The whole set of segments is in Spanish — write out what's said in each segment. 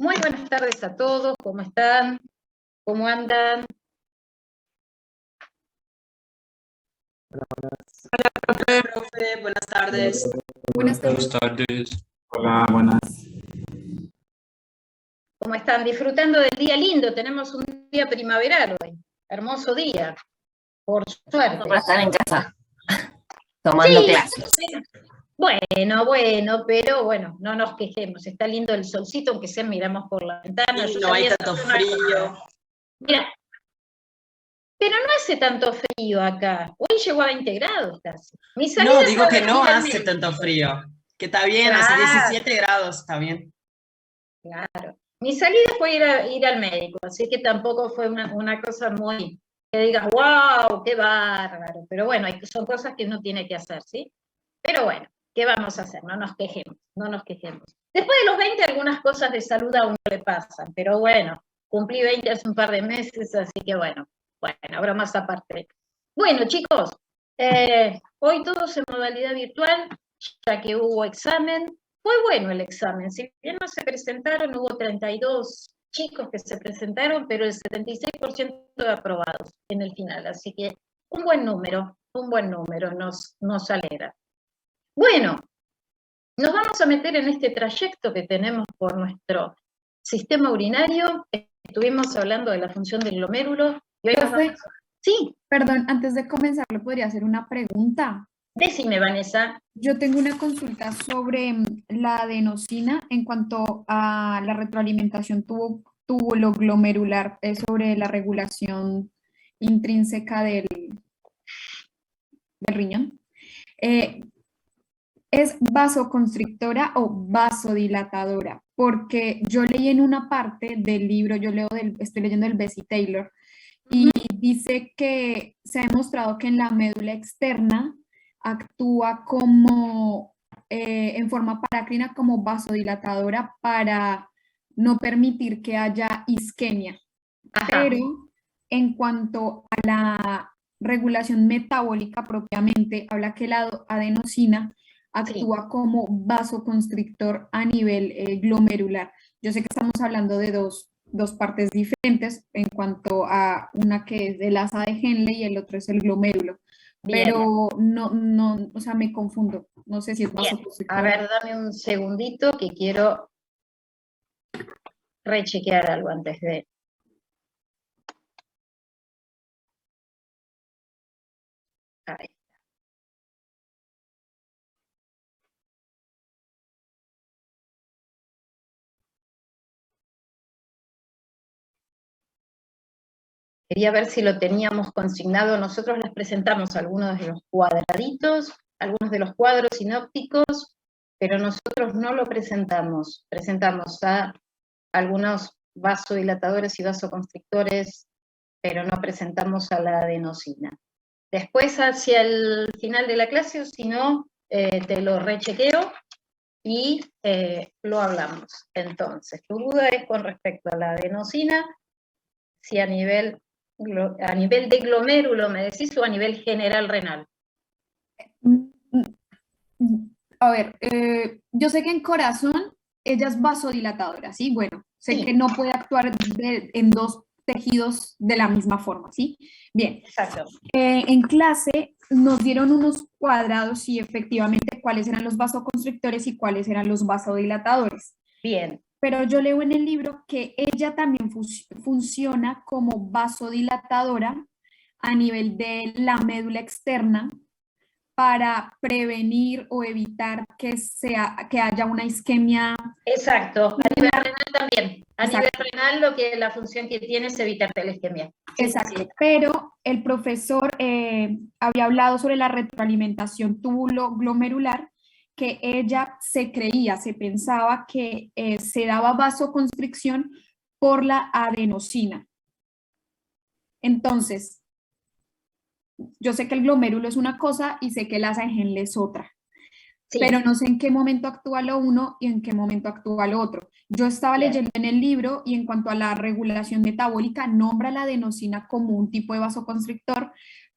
Muy buenas tardes a todos, ¿cómo están? ¿Cómo andan? Profe, buenas tardes. Buenas Buenas tardes. tardes. Hola, buenas. ¿Cómo están? Disfrutando del día lindo, tenemos un día primaveral hoy, hermoso día, por suerte. Para estar en casa, tomando clases. Bueno, pero bueno, no nos quejemos, está lindo el solcito, aunque sea miramos por la ventana. Sí, Yo no hay salí a tanto hacer una frío. cosa. Mira, pero no hace tanto frío acá, hoy llegó a 20 grados casi. Mi salida No, digo fue que no ir al hace médico. tanto frío. Que está bien, hace Claro. 17 grados, está bien. Claro. Mi salida fue ir al médico, así que tampoco fue una cosa muy, que digas, wow, qué bárbaro. Pero bueno, son cosas que uno tiene que hacer, ¿sí? Pero bueno, ¿qué vamos a hacer? No nos quejemos, no nos quejemos. Después de los 20 algunas cosas de salud a uno le pasan, pero bueno, cumplí 20 hace un par de meses, así que bueno, habrá más aparte. Bueno, chicos, hoy todos en modalidad virtual, ya que hubo examen. Fue bueno el examen, si bien no se presentaron, hubo 32 chicos que se presentaron, pero el 76% de aprobados en el final, así que un buen número, nos alegra. Bueno, nos vamos a meter en este trayecto que tenemos por nuestro sistema urinario. Estuvimos hablando de la función del glomérulo. Y hoy Profe, Sí, perdón, antes de comenzar, ¿le podría hacer una pregunta? decime, Vanessa. Yo tengo una consulta sobre la adenosina en cuanto a la retroalimentación tubulo-glomerular sobre la regulación intrínseca del riñón. ¿Es vasoconstrictora o vasodilatadora? Porque yo leí en una parte del libro, estoy leyendo el Bessie Taylor, y dice que se ha demostrado que en la médula externa actúa como, en forma parácrina, como vasodilatadora para no permitir que haya isquemia. Ajá. Pero en cuanto a la regulación metabólica propiamente, habla que la adenosina actúa como vasoconstrictor a nivel glomerular. Yo sé que estamos hablando de dos partes diferentes en cuanto a una que es el asa de Henle y el otro es el glomérulo. Bien. Pero no, o sea, me confundo. No sé si es Bien. vasoconstrictor. A ver, dame un segundito que quiero rechequear algo antes de... Ahí. Quería ver si lo teníamos consignado. Nosotros les presentamos algunos de los cuadraditos, algunos de los cuadros sinópticos, pero nosotros no lo presentamos. Presentamos a algunos vasodilatadores y vasoconstrictores, pero no presentamos a la adenosina. Después, hacia el final de la clase, o si no, te lo rechequeo y lo hablamos. Entonces, tu duda es con respecto a la adenosina, si a nivel de glomérulo me decís o a nivel general renal. A ver, yo sé que en corazón ella es vasodilatadora, ¿sí? Bueno, sé Sí. que no puede actuar en dos tejidos de la misma forma, ¿sí? Bien. Exacto. En clase nos dieron unos cuadrados y efectivamente cuáles eran los vasoconstrictores y cuáles eran los vasodilatadores. Bien. Pero yo leo en el libro que ella también funciona como vasodilatadora a nivel de la médula externa para prevenir o evitar que haya una isquemia. Exacto, a nivel renal también. A Exacto. nivel renal la función que tiene es evitarte la isquemia. Sí, Exacto, sí. pero el profesor había hablado sobre la retroalimentación tubulo-glomerular, que ella se pensaba que se daba vasoconstricción por la adenosina. Entonces, yo sé que el glomérulo es una cosa y sé que la asa de Henle es otra. Sí. Pero no sé en qué momento actúa lo uno y en qué momento actúa lo otro. Yo estaba leyendo en el libro y en cuanto a la regulación metabólica, nombra la adenosina como un tipo de vasoconstrictor,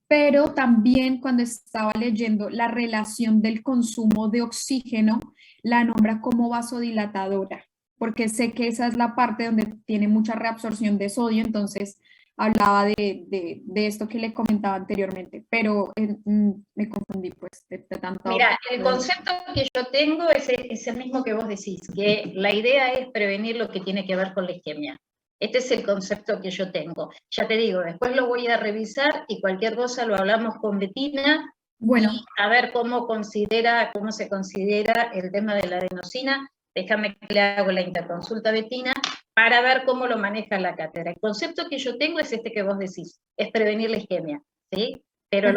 pero también cuando estaba leyendo la relación del consumo de oxígeno, la nombra como vasodilatadora. porque sé que esa es la parte donde tiene mucha reabsorción de sodio, entonces hablaba de esto que le comentaba anteriormente, pero me confundí pues de tanto. Mira, el concepto que yo tengo es el mismo que vos decís, que la idea es prevenir lo que tiene que ver con la isquemia. Este es el concepto que yo tengo. Ya te digo, después lo voy a revisar y cualquier cosa lo hablamos con Betina. Bueno, y a ver cómo se considera el tema de la adenosina. Déjame que le hago la interconsulta a Betina para ver cómo lo maneja la cátedra. El concepto que yo tengo es este que vos decís, es prevenir la isquemia, ¿sí? Pero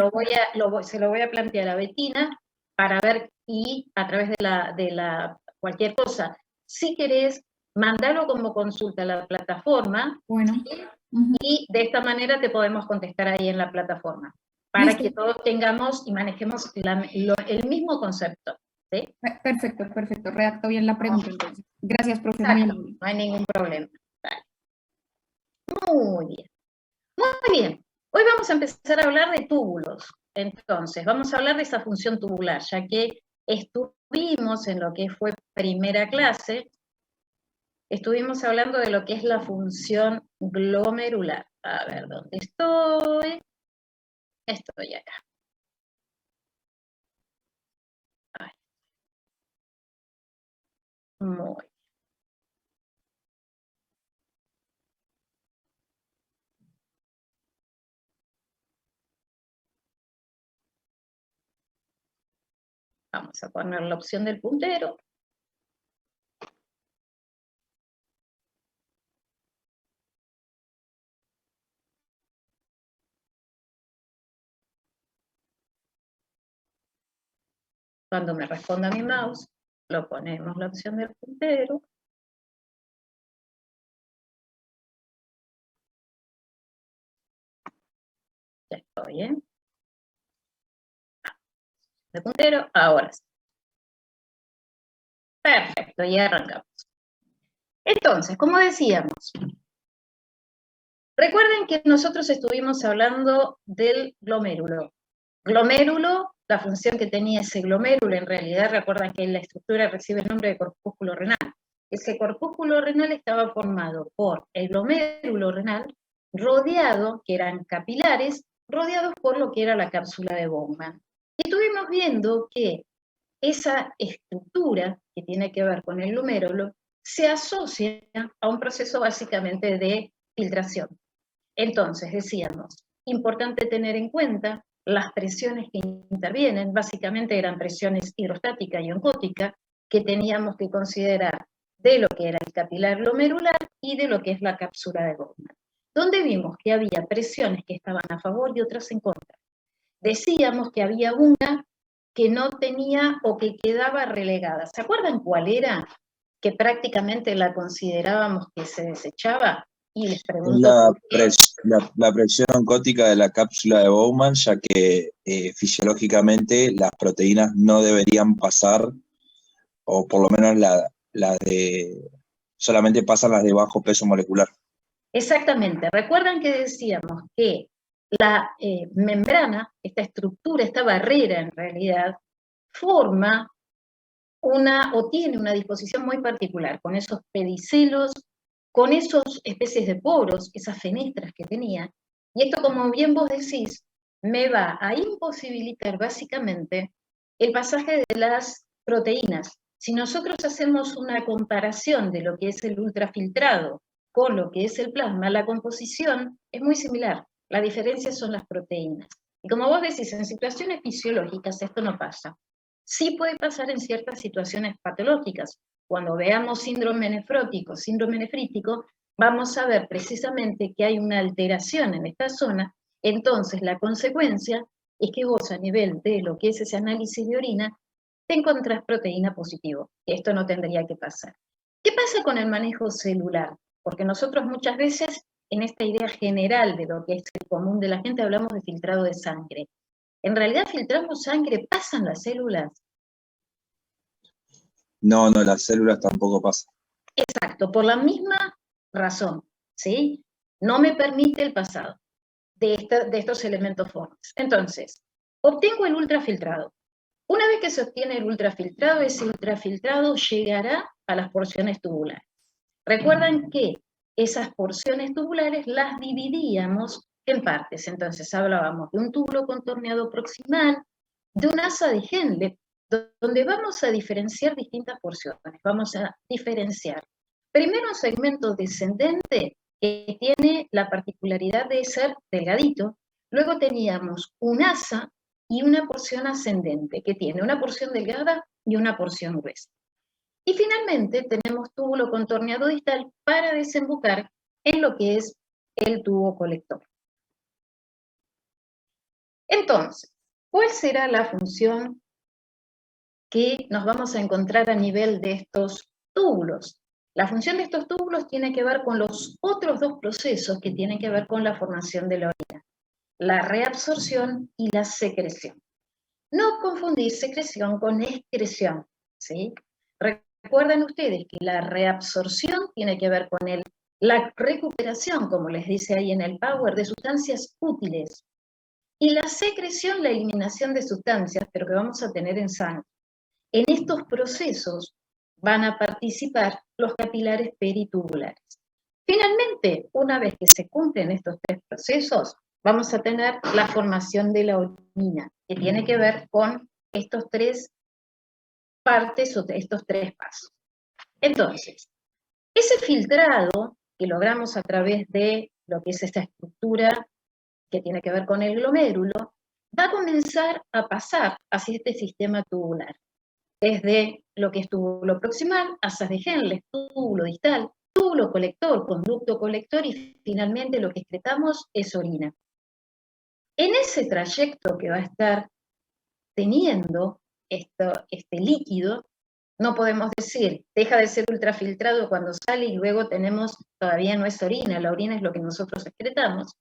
se lo voy a plantear a Betina para ver, y a través de cualquier cosa, si querés, mandalo como consulta a la plataforma, bueno. ¿sí? Y de esta manera te podemos contestar ahí en la plataforma, para Listo. que todos tengamos y manejemos el mismo concepto. ¿Sí? Perfecto, perfecto. Redacto bien la pregunta entonces. Gracias, profe. Exacto, no hay ningún problema. Vale. Muy bien. Muy bien. Hoy vamos a empezar a hablar de túbulos. Entonces, vamos a hablar de esa función tubular, ya que estuvimos en lo que fue primera clase, estuvimos hablando de lo que es la función glomerular. A ver, ¿dónde estoy? Estoy acá. Ay. Muy bien. Vamos a poner la opción del puntero. Cuando me responda mi mouse, lo ponemos la opción del puntero. Ya estoy, ¿eh? De puntero, ahora sí. Perfecto, y arrancamos. Entonces, como decíamos, recuerden que nosotros estuvimos hablando del glomérulo. Glomérulo, la función que tenía ese glomérulo, en realidad recuerdan que la estructura recibe el nombre de corpúsculo renal. Ese corpúsculo renal estaba formado por el glomérulo renal, rodeado, que eran capilares, rodeados por lo que era la cápsula de Bowman. Y estuvimos viendo que esa estructura que tiene que ver con el glomérulo se asocia a un proceso básicamente de filtración. Entonces, decíamos, importante tener en cuenta las presiones que intervienen, básicamente eran presiones hidrostática y oncótica, que teníamos que considerar de lo que era el capilar glomerular y de lo que es la cápsula de Bowman, donde vimos que había presiones que estaban a favor y otras en contra. Decíamos que había una que no tenía o que quedaba relegada. ¿Se acuerdan cuál era? Que prácticamente la considerábamos que se desechaba. Y les pregunto la presión oncótica de la cápsula de Bowman, ya que fisiológicamente las proteínas no deberían pasar, o por lo menos solamente pasan las de bajo peso molecular. Exactamente. Recuerdan que decíamos que la membrana, esta estructura, esta barrera en realidad, forma o tiene una disposición muy particular, con esos pedicelos, con esas especies de poros, esas fenestras que tenía, y esto, como bien vos decís, me va a imposibilitar básicamente el pasaje de las proteínas. Si nosotros hacemos una comparación de lo que es el ultrafiltrado con lo que es el plasma, la composición es muy similar, la diferencia son las proteínas. Y como vos decís, en situaciones fisiológicas esto no pasa. Sí puede pasar en ciertas situaciones patológicas. Cuando veamos síndrome nefrótico, síndrome nefrítico, vamos a ver precisamente que hay una alteración en esta zona. Entonces, la consecuencia es que vos, a nivel de lo que es ese análisis de orina, te encontrás proteína positivo. Esto no tendría que pasar. ¿Qué pasa con el manejo celular? Porque nosotros muchas veces, en esta idea general de lo que es el común de la gente, hablamos de filtrado de sangre. ¿En realidad filtramos sangre? ¿Pasan las células? No, las células tampoco pasan. Exacto, por la misma razón, ¿sí? No me permite el pasado de estos elementos formes. Entonces, obtengo el ultrafiltrado. Una vez que se obtiene el ultrafiltrado, ese ultrafiltrado llegará a las porciones tubulares. Recuerdan que esas porciones tubulares las dividíamos en partes. Entonces hablábamos de un túbulo contorneado proximal, de un asa de Henle, donde vamos a diferenciar distintas porciones. Vamos a diferenciar primero un segmento descendente que tiene la particularidad de ser delgadito. Luego teníamos un asa y una porción ascendente que tiene una porción delgada y una porción gruesa. Y finalmente tenemos túbulo contorneado distal para desembocar en lo que es el tubo colector. Entonces, ¿cuál será la función que nos vamos a encontrar a nivel de estos túbulos? La función de estos túbulos tiene que ver con los otros dos procesos que tienen que ver con la formación de la orina, la reabsorción y la secreción. No confundir secreción con excreción, ¿sí? Recuerden ustedes que la reabsorción tiene que ver con la recuperación, como les dice ahí en el Power, de sustancias útiles. Y la secreción, la eliminación de sustancias, pero que vamos a tener en sangre. En estos procesos van a participar los capilares peritubulares. Finalmente, una vez que se cumplen estos tres procesos, vamos a tener la formación de la orina, que tiene que ver con estos tres partes o estos tres pasos. Entonces, ese filtrado que logramos a través de lo que es esta estructura que tiene que ver con el glomérulo, va a comenzar a pasar hacia este sistema tubular. Desde lo que es túbulo proximal, asas de Henle, túbulo distal, túbulo colector, conducto colector y finalmente lo que excretamos es orina. En ese trayecto que va a estar teniendo este líquido, no podemos decir, deja de ser ultrafiltrado cuando sale y luego tenemos, todavía no es orina, la orina es lo que nosotros excretamos.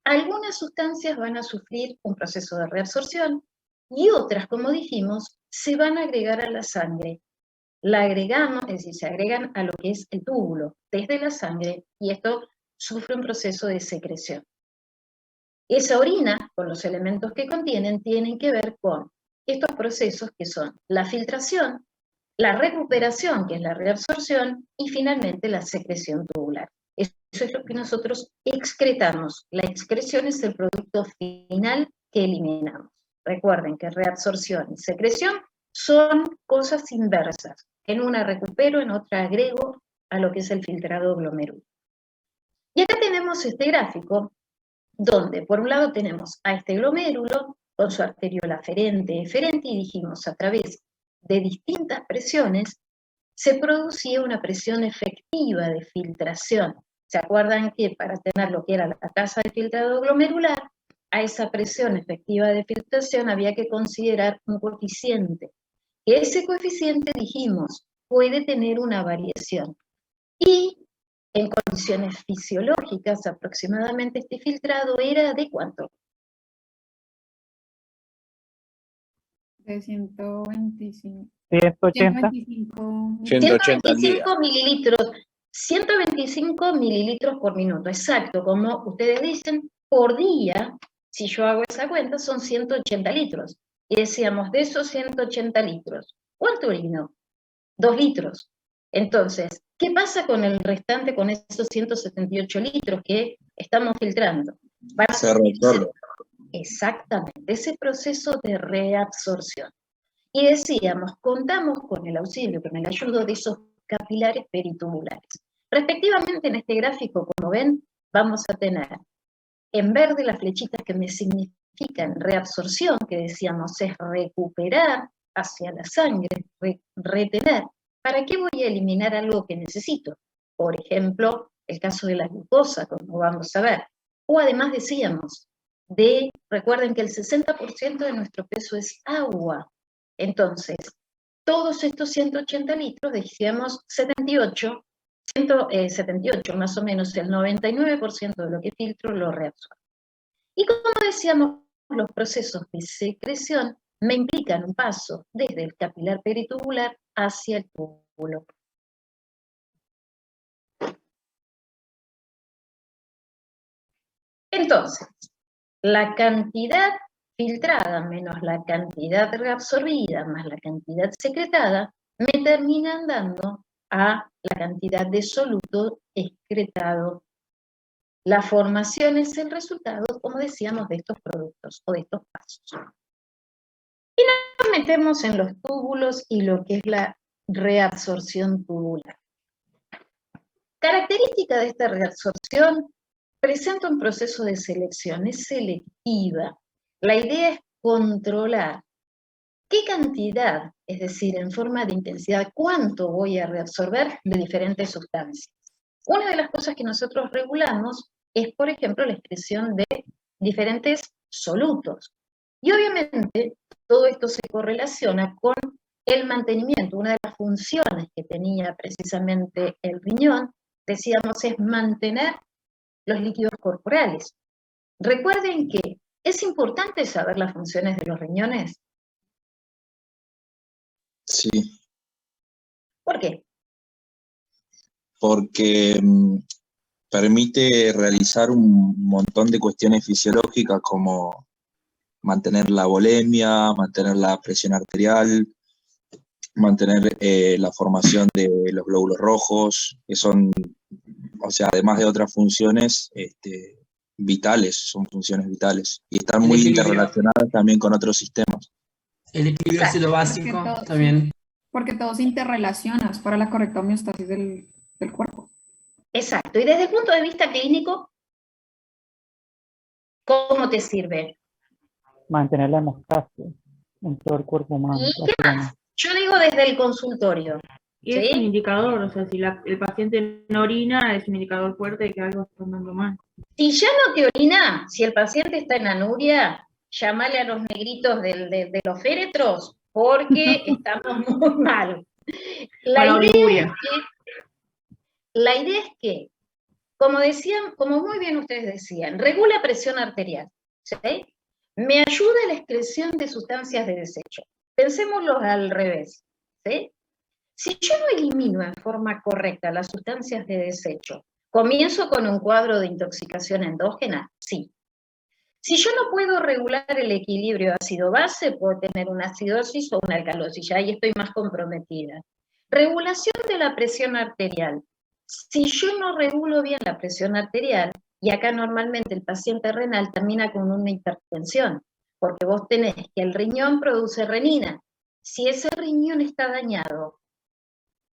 Algunas sustancias van a sufrir un proceso de reabsorción y otras, como dijimos, se van a agregar a la sangre. La agregamos, es decir, se agregan a lo que es el túbulo desde la sangre y esto sufre un proceso de secreción. Esa orina, con los elementos que contienen, tienen que ver con estos procesos que son la filtración, la recuperación, que es la reabsorción, y finalmente la secreción tubular. Eso es lo que nosotros excretamos. La excreción es el producto final que eliminamos. Recuerden que reabsorción y secreción son cosas inversas. En una recupero, en otra agrego a lo que es el filtrado glomérulo. Y acá tenemos este gráfico, donde por un lado tenemos a este glomérulo con su arteriola aferente, eferente, y dijimos a través de distintas presiones se producía una presión efectiva de filtración. ¿Se acuerdan que para tener lo que era la tasa de filtrado glomerular, a esa presión efectiva de filtración había que considerar un coeficiente? Que ese coeficiente, dijimos, puede tener una variación. Y en condiciones fisiológicas, aproximadamente este filtrado era ¿de cuánto? De 125. 180. 125 mililitros. 125 mililitros por minuto, exacto, como ustedes dicen, por día, si yo hago esa cuenta, son 180 litros. Y decíamos, de esos 180 litros, ¿cuánto orino? 2 litros. Entonces, ¿qué pasa con el restante, con esos 178 litros que estamos filtrando? Se reabsorbe. Exactamente, ese proceso de reabsorción. Y decíamos, contamos con el auxilio, con el ayudo de esos capilares peritubulares. Respectivamente, en este gráfico, como ven, vamos a tener en verde las flechitas que me significan reabsorción, que decíamos es recuperar hacia la sangre, retener. ¿Para qué voy a eliminar algo que necesito? Por ejemplo, el caso de la glucosa, como vamos a ver. O además decíamos, recuerden que el 60% de nuestro peso es agua. Entonces, todos estos 180 litros, decíamos 78 más o menos el 99% de lo que filtro lo reabsorbe. Y como decíamos, los procesos de secreción me implican un paso desde el capilar peritubular hacia el túbulo. Entonces, la cantidad filtrada menos la cantidad reabsorbida más la cantidad secretada me terminan dando a la cantidad de soluto excretado. La formación es el resultado, como decíamos, de estos productos o de estos pasos. Y nos metemos en los túbulos y lo que es la reabsorción tubular. Característica de esta reabsorción, presenta un proceso de selección, es selectiva. La idea es controlar qué cantidad, es decir, en forma de intensidad, cuánto voy a reabsorber de diferentes sustancias. Una de las cosas que nosotros regulamos es, por ejemplo, la excreción de diferentes solutos. Y obviamente todo esto se correlaciona con el mantenimiento. Una de las funciones que tenía precisamente el riñón, decíamos, es mantener los líquidos corporales. Recuerden que es importante saber las funciones de los riñones. Sí, ¿Por qué? porque permite realizar un montón de cuestiones fisiológicas como mantener la volemia, mantener la presión arterial, mantener la formación de los glóbulos rojos, que son, o sea, además de otras funciones vitales, son funciones vitales. Y están El muy equilibrio. interrelacionadas también con otros sistemas. El equilibrio Exacto. es lo básico, también. Porque todo se interrelaciona, es para la correcta homeostasis del cuerpo. Exacto. Y desde el punto de vista clínico, ¿cómo te sirve? Mantener la hemostasia en todo el cuerpo humano. ¿Y qué más? Yo digo desde el consultorio. Y es un ¿Sí? indicador, o sea, si el paciente no orina, es un indicador fuerte de que algo está andando mal. Si ya no te orina, si el paciente está en anuria, llámale a los negritos de los féretros, porque estamos muy mal. La idea es que, como decían, como muy bien ustedes decían, regula presión arterial, ¿sí? Me ayuda a la excreción de sustancias de desecho. Pensémoslo al revés, ¿sí? Si yo no elimino en forma correcta las sustancias de desecho, ¿comienzo con un cuadro de intoxicación endógena? Sí. Si yo no puedo regular el equilibrio ácido-base, puedo tener una acidosis o una alcalosis, ya ahí estoy más comprometida. Regulación de la presión arterial. Si yo no regulo bien la presión arterial, y acá normalmente el paciente renal termina con una hipertensión, porque vos tenés que el riñón produce renina. Si ese riñón está dañado,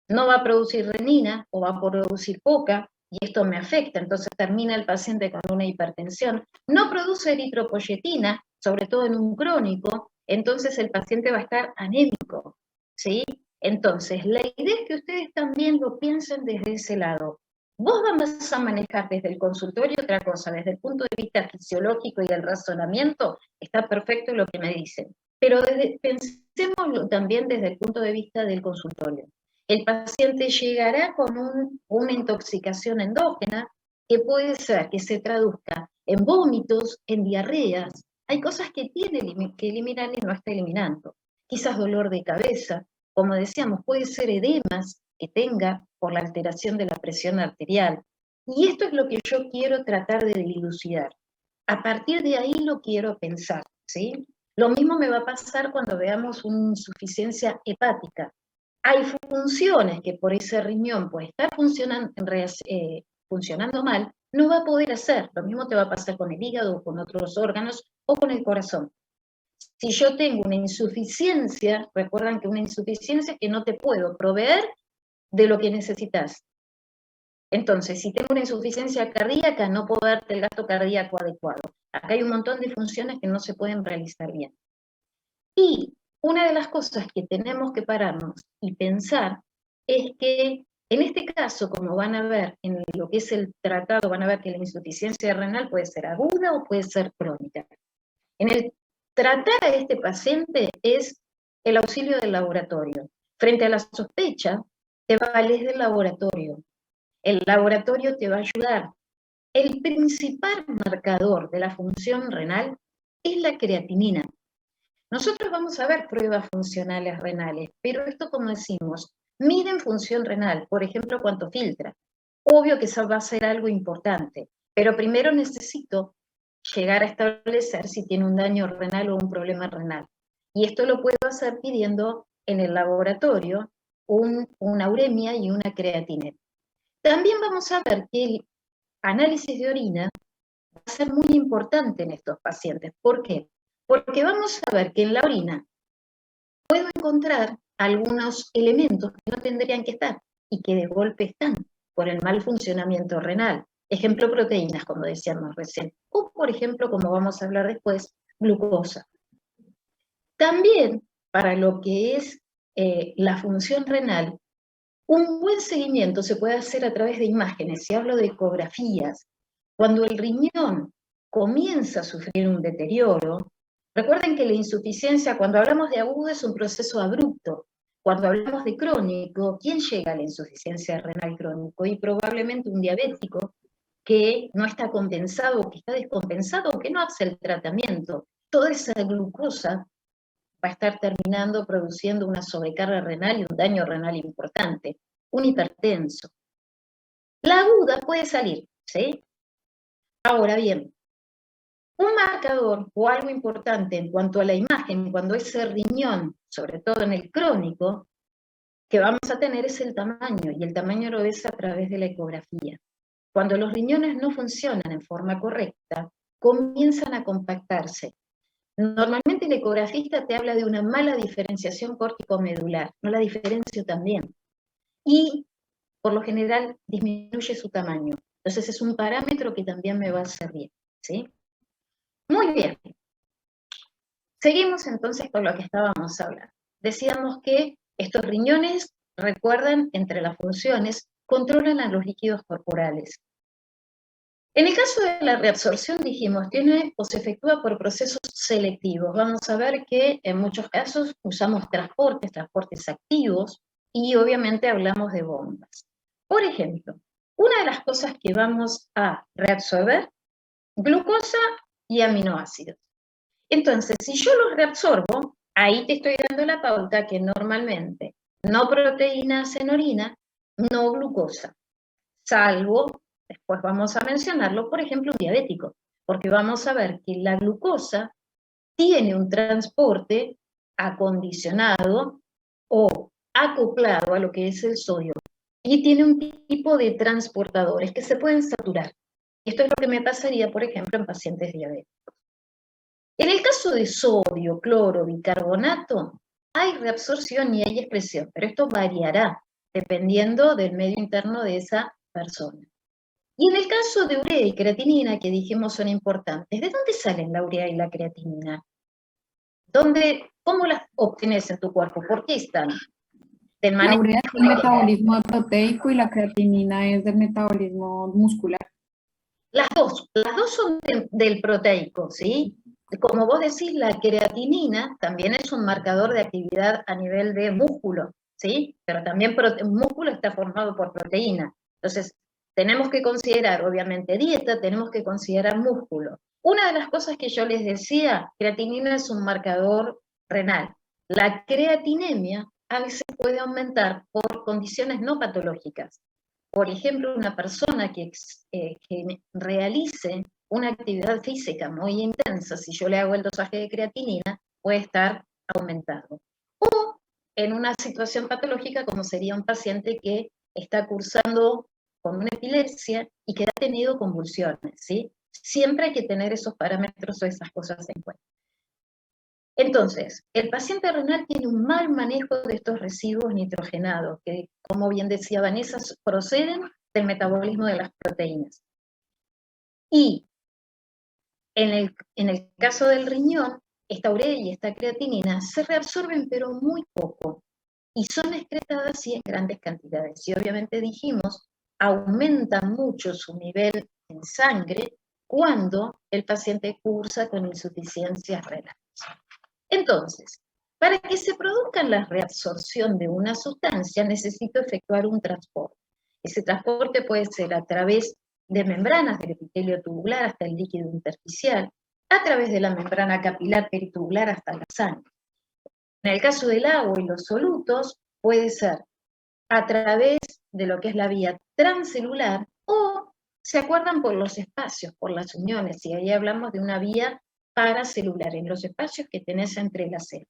no va a producir renina o va a producir poca, y esto me afecta, entonces termina el paciente con una hipertensión. No produce eritropoyetina, sobre todo en un crónico, entonces el paciente va a estar anémico, ¿sí? Entonces, la idea es que ustedes también lo piensen desde ese lado. Vos vas a manejar desde el consultorio otra cosa, desde el punto de vista fisiológico y del razonamiento, está perfecto lo que me dicen, pero pensémoslo también desde el punto de vista del consultorio. El paciente llegará con una intoxicación endógena que puede ser que se traduzca en vómitos, en diarreas. Hay cosas que tiene que eliminar y no está eliminando. Quizás dolor de cabeza, como decíamos, puede ser edemas que tenga por la alteración de la presión arterial. Y esto es lo que yo quiero tratar de dilucidar. A partir de ahí lo quiero pensar, ¿sí? Lo mismo me va a pasar cuando veamos una insuficiencia hepática. Hay funciones que por ese riñón puede estar funcionando mal, no va a poder hacer. Lo mismo te va a pasar con el hígado, con otros órganos o con el corazón. Si yo tengo una insuficiencia, recuerdan que una insuficiencia es que no te puedo proveer de lo que necesitas. Entonces, si tengo una insuficiencia cardíaca, no puedo darte el gasto cardíaco adecuado. Acá hay un montón de funciones que no se pueden realizar bien. Y una de las cosas que tenemos que pararnos y pensar es que, en este caso, como van a ver en lo que es el tratado, van a ver que la insuficiencia renal puede ser aguda o puede ser crónica. En el tratar a este paciente es el auxilio del laboratorio. Frente a la sospecha, te vales del laboratorio. El laboratorio te va a ayudar. El principal marcador de la función renal es la creatinina. Nosotros vamos a ver pruebas funcionales renales, pero esto, como decimos, miden función renal, por ejemplo, cuánto filtra. Obvio que eso va a ser algo importante, pero primero necesito llegar a establecer si tiene un daño renal o un problema renal. Y esto lo puedo hacer pidiendo en el laboratorio una uremia y una creatinemia. También vamos a ver que el análisis de orina va a ser muy importante en estos pacientes. ¿Por qué? Porque vamos a ver que en la orina puedo encontrar algunos elementos que no tendrían que estar y que de golpe están por el mal funcionamiento renal. Ejemplo, proteínas, como decíamos recién. O, por ejemplo, como vamos a hablar después, glucosa. También, para lo que es la función renal, un buen seguimiento se puede hacer a través de imágenes. Si hablo de ecografías, cuando el riñón comienza a sufrir un deterioro, recuerden que la insuficiencia, cuando hablamos de agudo, es un proceso abrupto. Cuando hablamos de crónico, ¿quién llega a la insuficiencia renal crónico? Y probablemente un diabético que no está compensado, que está descompensado, que no hace el tratamiento. Toda esa glucosa va a estar terminando produciendo una sobrecarga renal y un daño renal importante, un hipertenso. La aguda puede salir, ¿sí? Ahora bien, un marcador o algo importante en cuanto a la imagen, cuando ese riñón, sobre todo en el crónico, que vamos a tener es el tamaño, y el tamaño lo ves a través de la ecografía. Cuando los riñones no funcionan en forma correcta, comienzan a compactarse. Normalmente el ecografista te habla de una mala diferenciación córtico-medular, no la diferencio también. Y por lo general disminuye su tamaño. Entonces es un parámetro que también me va a servir, ¿sí? Muy bien. Seguimos entonces con lo que estábamos hablando. Decíamos que estos riñones, recuerdan, entre las funciones, controlan a los líquidos corporales. En el caso de la reabsorción, dijimos, tiene o se efectúa por procesos selectivos. Vamos a ver que en muchos casos usamos transportes activos, y obviamente hablamos de bombas. Por ejemplo, una de las cosas que vamos a reabsorber, glucosa y aminoácidos. Entonces, si yo los reabsorbo, ahí te estoy dando la pauta que normalmente no proteínas en orina, no glucosa, salvo, después vamos a mencionarlo, por ejemplo, un diabético, porque vamos a ver que la glucosa tiene un transporte acondicionado o acoplado a lo que es el sodio, y tiene un tipo de transportadores que se pueden saturar. Esto es lo que me pasaría, por ejemplo, en pacientes diabéticos. En el caso de sodio, cloro, bicarbonato, hay reabsorción y hay excreción, pero esto variará dependiendo del medio interno de esa persona. Y en el caso de urea y creatinina, que dijimos son importantes, ¿de dónde salen la urea y la creatinina? ¿Cómo las obtienes en tu cuerpo? ¿Por qué están? La urea es del metabolismo proteico y la creatinina es del metabolismo muscular. Las dos son del proteico, ¿sí? Como vos decís, la creatinina también es un marcador de actividad a nivel de músculo, ¿sí? Pero también el músculo está formado por proteína. Entonces, tenemos que considerar, obviamente, dieta, tenemos que considerar músculo. Una de las cosas que yo les decía, creatinina es un marcador renal. La creatinemia a veces puede aumentar por condiciones no patológicas. Por ejemplo, una persona que realice una actividad física muy intensa, si yo le hago el dosaje de creatinina, puede estar aumentado. O en una situación patológica, como sería un paciente que está cursando con una epilepsia y que ha tenido convulsiones, ¿sí? Siempre hay que tener esos parámetros o esas cosas en cuenta. Entonces, el paciente renal tiene un mal manejo de estos residuos nitrogenados, que, como bien decía Vanessa, proceden del metabolismo de las proteínas. Y en el caso del riñón, esta urea y esta creatinina se reabsorben, pero muy poco, y son excretadas sí en grandes cantidades. Y obviamente dijimos, aumenta mucho su nivel en sangre cuando el paciente cursa con insuficiencias renales. Entonces, para que se produzca la reabsorción de una sustancia, necesito efectuar un transporte. Ese transporte puede ser a través de membranas del epitelio tubular hasta el líquido intersticial, a través de la membrana capilar peritubular hasta la sangre. En el caso del agua y los solutos, puede ser a través de lo que es la vía transcelular, o se acuerdan por los espacios, por las uniones, y ahí hablamos de una vía paracelular, en los espacios que tenés entre las células.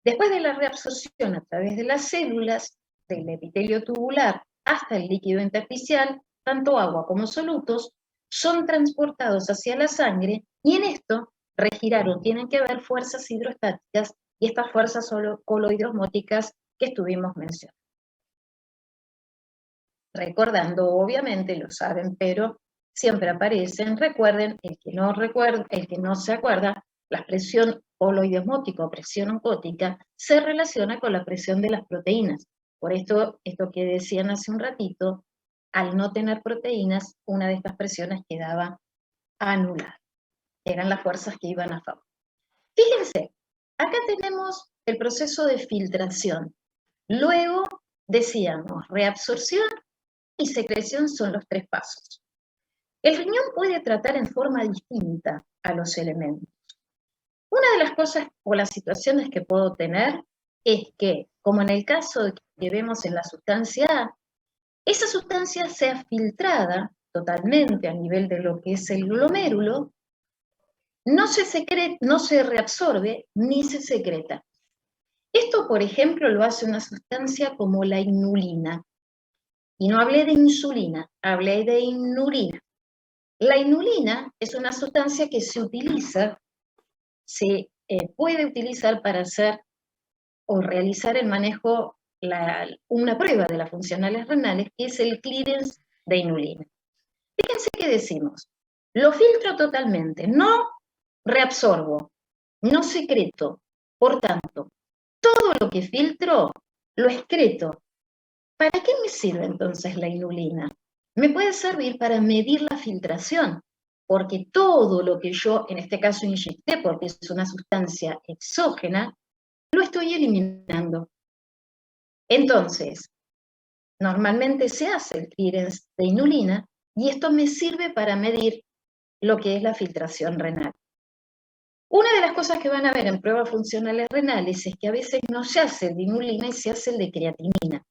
Después de la reabsorción a través de las células del epitelio tubular hasta el líquido intersticial, tanto agua como solutos son transportados hacia la sangre y en esto regiraron, tienen que ver fuerzas hidrostáticas y estas fuerzas coloidosmóticas que estuvimos mencionando. Recordando, obviamente, lo saben, pero siempre aparecen, recuerden, el que no se acuerda, la presión coloidosmótica o presión oncótica se relaciona con la presión de las proteínas. Por esto que decían hace un ratito, al no tener proteínas, una de estas presiones quedaba anulada. Eran las fuerzas que iban a favor. Fíjense, acá tenemos el proceso de filtración. Luego, decíamos, reabsorción y secreción son los 3 pasos. El riñón puede tratar en forma distinta a los elementos. Una de las cosas o las situaciones que puedo tener es que, como en el caso que vemos en la sustancia A, esa sustancia sea filtrada totalmente a nivel de lo que es el glomérulo, no se reabsorbe ni se secreta. Esto, por ejemplo, lo hace una sustancia como la inulina. Y no hablé de insulina, hablé de inulina. La inulina es una sustancia que se puede utilizar para hacer o realizar el manejo, una prueba de las funcionales renales, que es el clearance de inulina. Fíjense que decimos, lo filtro totalmente, no reabsorbo, no secreto, por tanto, todo lo que filtro lo excreto. ¿Para qué me sirve entonces la inulina? Me puede servir para medir la filtración, porque todo lo que yo, en este caso, inyecté, porque es una sustancia exógena, lo estoy eliminando. Entonces, normalmente se hace el clearance de inulina y esto me sirve para medir lo que es la filtración renal. Una de las cosas que van a ver en pruebas funcionales renales es que a veces no se hace el de inulina y se hace el de creatinina.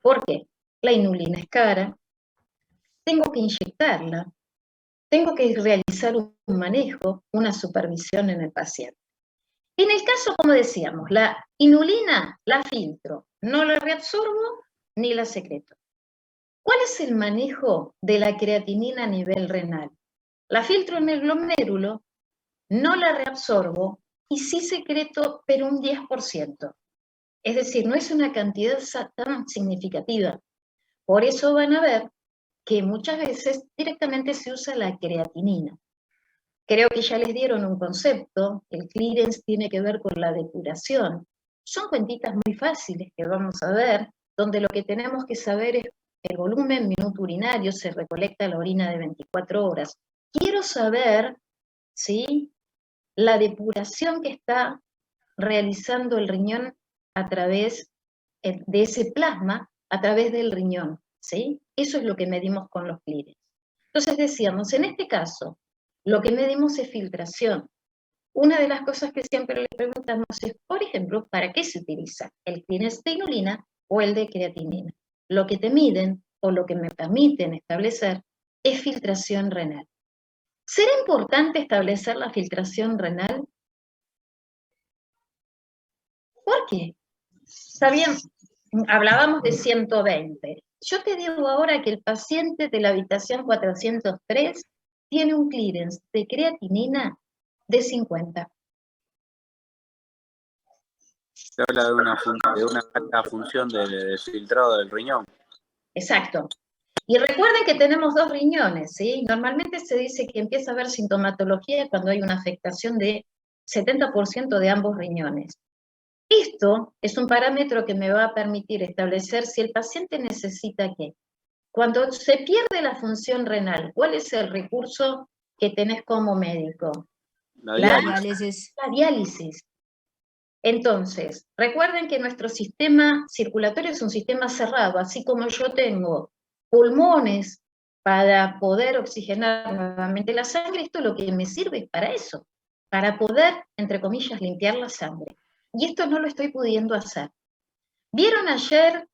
¿Por qué? La inulina es cara, tengo que inyectarla, tengo que realizar un manejo, una supervisión en el paciente. En el caso, como decíamos, la inulina la filtro, no la reabsorbo ni la secreto. ¿Cuál es el manejo de la creatinina a nivel renal? La filtro en el glomérulo, no la reabsorbo y sí secreto, pero un 10%. Es decir, no es una cantidad tan significativa. Por eso van a ver que muchas veces directamente se usa la creatinina. Creo que ya les dieron un concepto, el clearance tiene que ver con la depuración. Son cuentitas muy fáciles que vamos a ver, donde lo que tenemos que saber es el volumen minuto urinario, se recolecta la orina de 24 horas. Quiero saber, ¿sí?, la depuración que está realizando el riñón a través de ese plasma, a través del riñón, ¿sí? Eso es lo que medimos con los clearance. Entonces decíamos, en este caso, lo que medimos es filtración. Una de las cosas que siempre le preguntamos es, por ejemplo, ¿para qué se utiliza el clearance de inulina o el de creatinina? Lo que te miden o lo que me permiten establecer es filtración renal. ¿Será importante establecer la filtración renal? ¿Por qué? Está bien, hablábamos de 120. Yo te digo ahora que el paciente de la habitación 403 tiene un clearance de creatinina de 50. Se habla de una alta función del filtrado del riñón. Exacto. Y recuerden que tenemos 2 riñones, ¿sí? Normalmente se dice que empieza a haber sintomatología cuando hay una afectación de 70% de ambos riñones. Esto es un parámetro que me va a permitir establecer si el paciente necesita qué. Cuando se pierde la función renal, ¿cuál es el recurso que tenés como médico? La diálisis. La diálisis. Entonces, recuerden que nuestro sistema circulatorio es un sistema cerrado, así como yo tengo pulmones para poder oxigenar nuevamente la sangre, esto lo que me sirve es para eso, para poder, entre comillas, limpiar la sangre. Y esto no lo estoy pudiendo hacer. ¿Vieron ayer,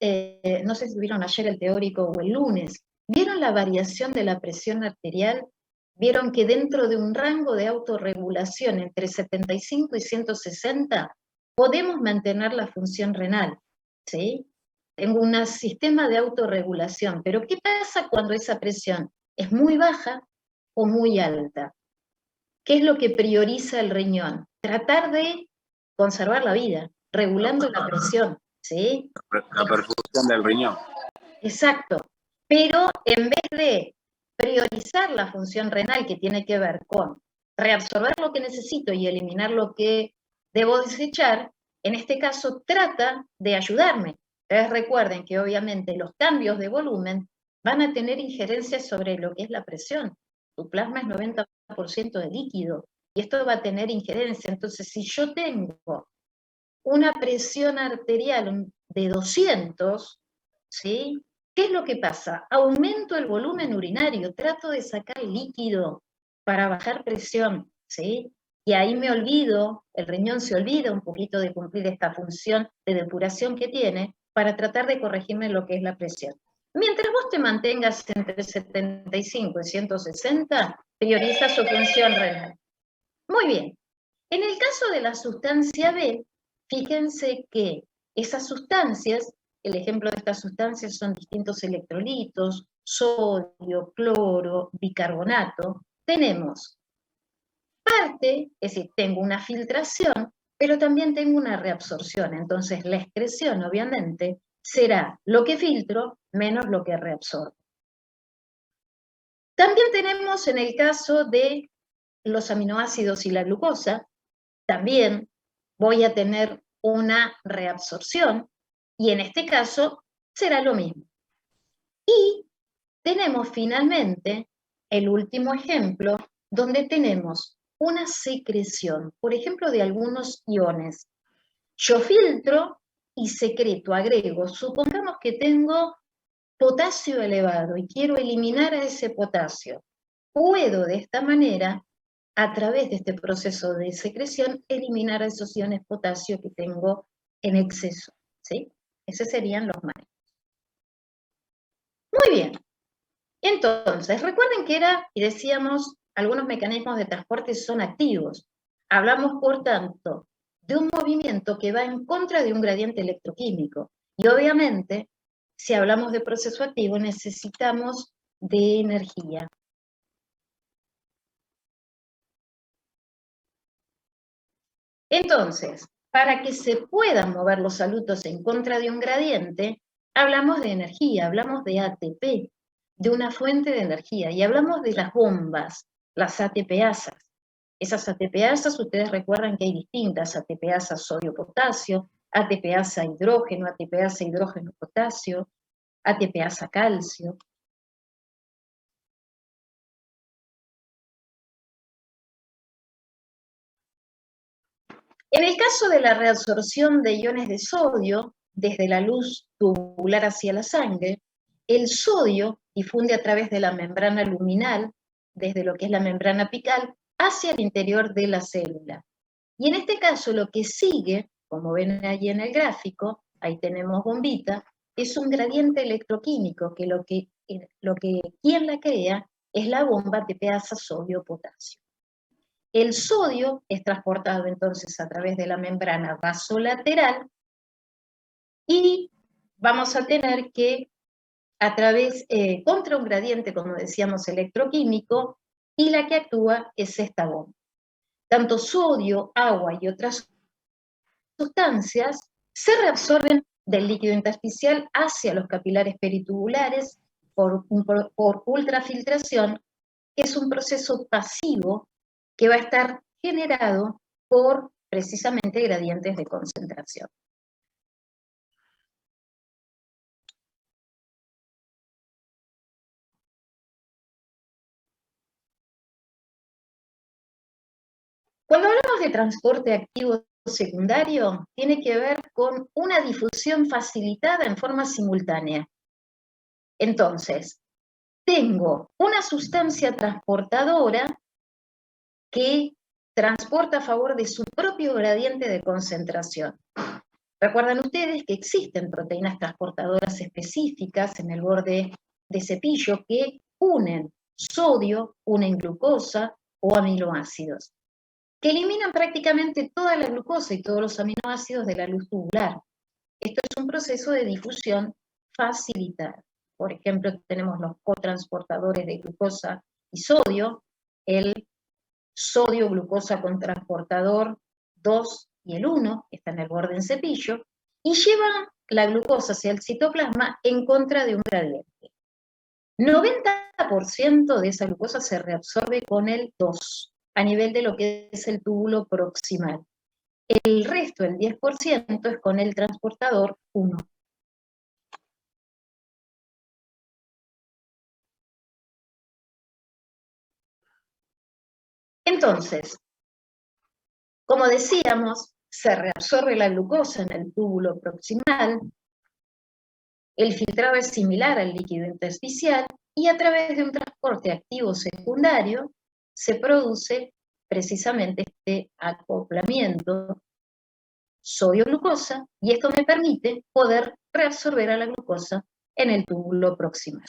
no sé si vieron ayer el teórico o el lunes, vieron la variación de la presión arterial? ¿Vieron que dentro de un rango de autorregulación entre 75 y 160 podemos mantener la función renal, ¿sí? Tengo un sistema de autorregulación, pero ¿qué pasa cuando esa presión es muy baja o muy alta? ¿Qué es lo que prioriza el riñón? Tratar de conservar la vida, regulando la presión, ¿sí? La perfusión del riñón. Exacto, pero en vez de priorizar la función renal que tiene que ver con reabsorber lo que necesito y eliminar lo que debo desechar, en este caso trata de ayudarme. Ustedes recuerden que obviamente los cambios de volumen van a tener injerencia sobre lo que es la presión. Tu plasma es 90% de líquido y esto va a tener injerencia. Entonces, si yo tengo una presión arterial de 200, ¿sí? ¿Qué es lo que pasa? Aumento el volumen urinario, trato de sacar líquido para bajar presión, ¿sí? Y ahí me olvido, el riñón se olvida un poquito de cumplir esta función de depuración que tiene para tratar de corregirme lo que es la presión. Mientras vos te mantengas entre 75 y 160, prioriza su función renal. Muy bien. En el caso de la sustancia B, fíjense que esas sustancias, el ejemplo de estas sustancias son distintos electrolitos, sodio, cloro, bicarbonato. Tenemos parte, es decir, tengo una filtración, pero también tengo una reabsorción. Entonces la excreción, obviamente, será lo que filtro menos lo que reabsorbo. También tenemos en el caso de los aminoácidos y la glucosa, también voy a tener una reabsorción y en este caso será lo mismo. Y tenemos finalmente el último ejemplo donde tenemos una secreción, por ejemplo, de algunos iones. Yo filtro y secreto, agrego, supongamos que tengo potasio elevado y quiero eliminar a ese potasio. Puedo de esta manera, a través de este proceso de secreción, eliminar a esos iones potasio que tengo en exceso, ¿sí? Esos serían los manejos. Muy bien. Entonces, recuerden que y decíamos, algunos mecanismos de transporte son activos. Hablamos, por tanto, de un movimiento que va en contra de un gradiente electroquímico. Y obviamente, si hablamos de proceso activo, necesitamos de energía. Entonces, para que se puedan mover los solutos en contra de un gradiente, hablamos de energía, hablamos de ATP, de una fuente de energía, y hablamos de las bombas, las ATPasas. Esas ATPasas, ustedes recuerdan que hay distintas, ATPasa sodio-potasio, ATPasa hidrógeno, ATPasa hidrógeno-potasio, ATPasa calcio. En el caso de la reabsorción de iones de sodio, desde la luz tubular hacia la sangre, el sodio difunde a través de la membrana luminal, desde lo que es la membrana apical, hacia el interior de la célula. Y en este caso lo que sigue, como ven ahí en el gráfico, ahí tenemos bombita, es un gradiente electroquímico, que quien la crea es la bomba ATPasa sodio-potasio. El sodio es transportado entonces a través de la membrana vasolateral y vamos a tener que a través, contra un gradiente, como decíamos, electroquímico, y la que actúa es esta bomba. Tanto sodio, agua y otras sustancias se reabsorben del líquido intersticial hacia los capilares peritubulares por ultrafiltración, que es un proceso pasivo que va a estar generado por precisamente gradientes de concentración. Cuando hablamos de transporte activo secundario, tiene que ver con una difusión facilitada en forma simultánea. Entonces, tengo una sustancia transportadora que transporta a favor de su propio gradiente de concentración. Recuerdan ustedes que existen proteínas transportadoras específicas en el borde de cepillo que unen sodio, unen glucosa o aminoácidos. que eliminan prácticamente toda la glucosa y todos los aminoácidos de la luz tubular. Esto es un proceso de difusión facilitada. Por ejemplo, tenemos los cotransportadores de glucosa y sodio, el sodio-glucosa con transportador 2 y el 1, que está en el borde en cepillo, y llevan la glucosa hacia el citoplasma en contra de un gradiente. 90% de esa glucosa se reabsorbe con el 2, a nivel de lo que es el túbulo proximal. El resto, el 10%, es con el transportador 1. Entonces, como decíamos, se reabsorbe la glucosa en el túbulo proximal, el filtrado es similar al líquido intersticial, y a través de un transporte activo secundario se produce precisamente este acoplamiento sodio-glucosa, y esto me permite poder reabsorber a la glucosa en el túbulo proximal.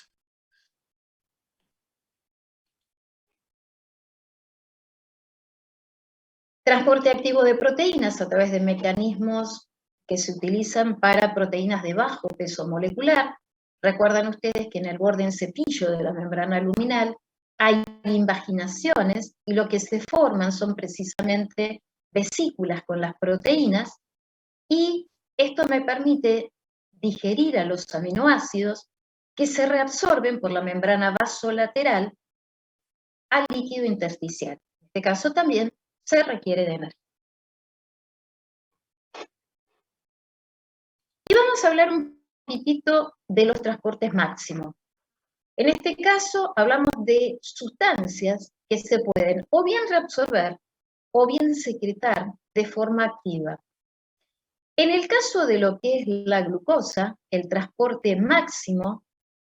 Transporte activo de proteínas a través de mecanismos que se utilizan para proteínas de bajo peso molecular. Recuerdan ustedes que en el borde en cepillo de la membrana luminal hay invaginaciones y lo que se forman son precisamente vesículas con las proteínas, y esto me permite digerir a los aminoácidos que se reabsorben por la membrana vasolateral al líquido intersticial. En este caso también se requiere de energía. Y vamos a hablar un poquitito de los transportes máximos. En este caso hablamos de sustancias que se pueden o bien reabsorber o bien secretar de forma activa. En el caso de lo que es la glucosa, el transporte máximo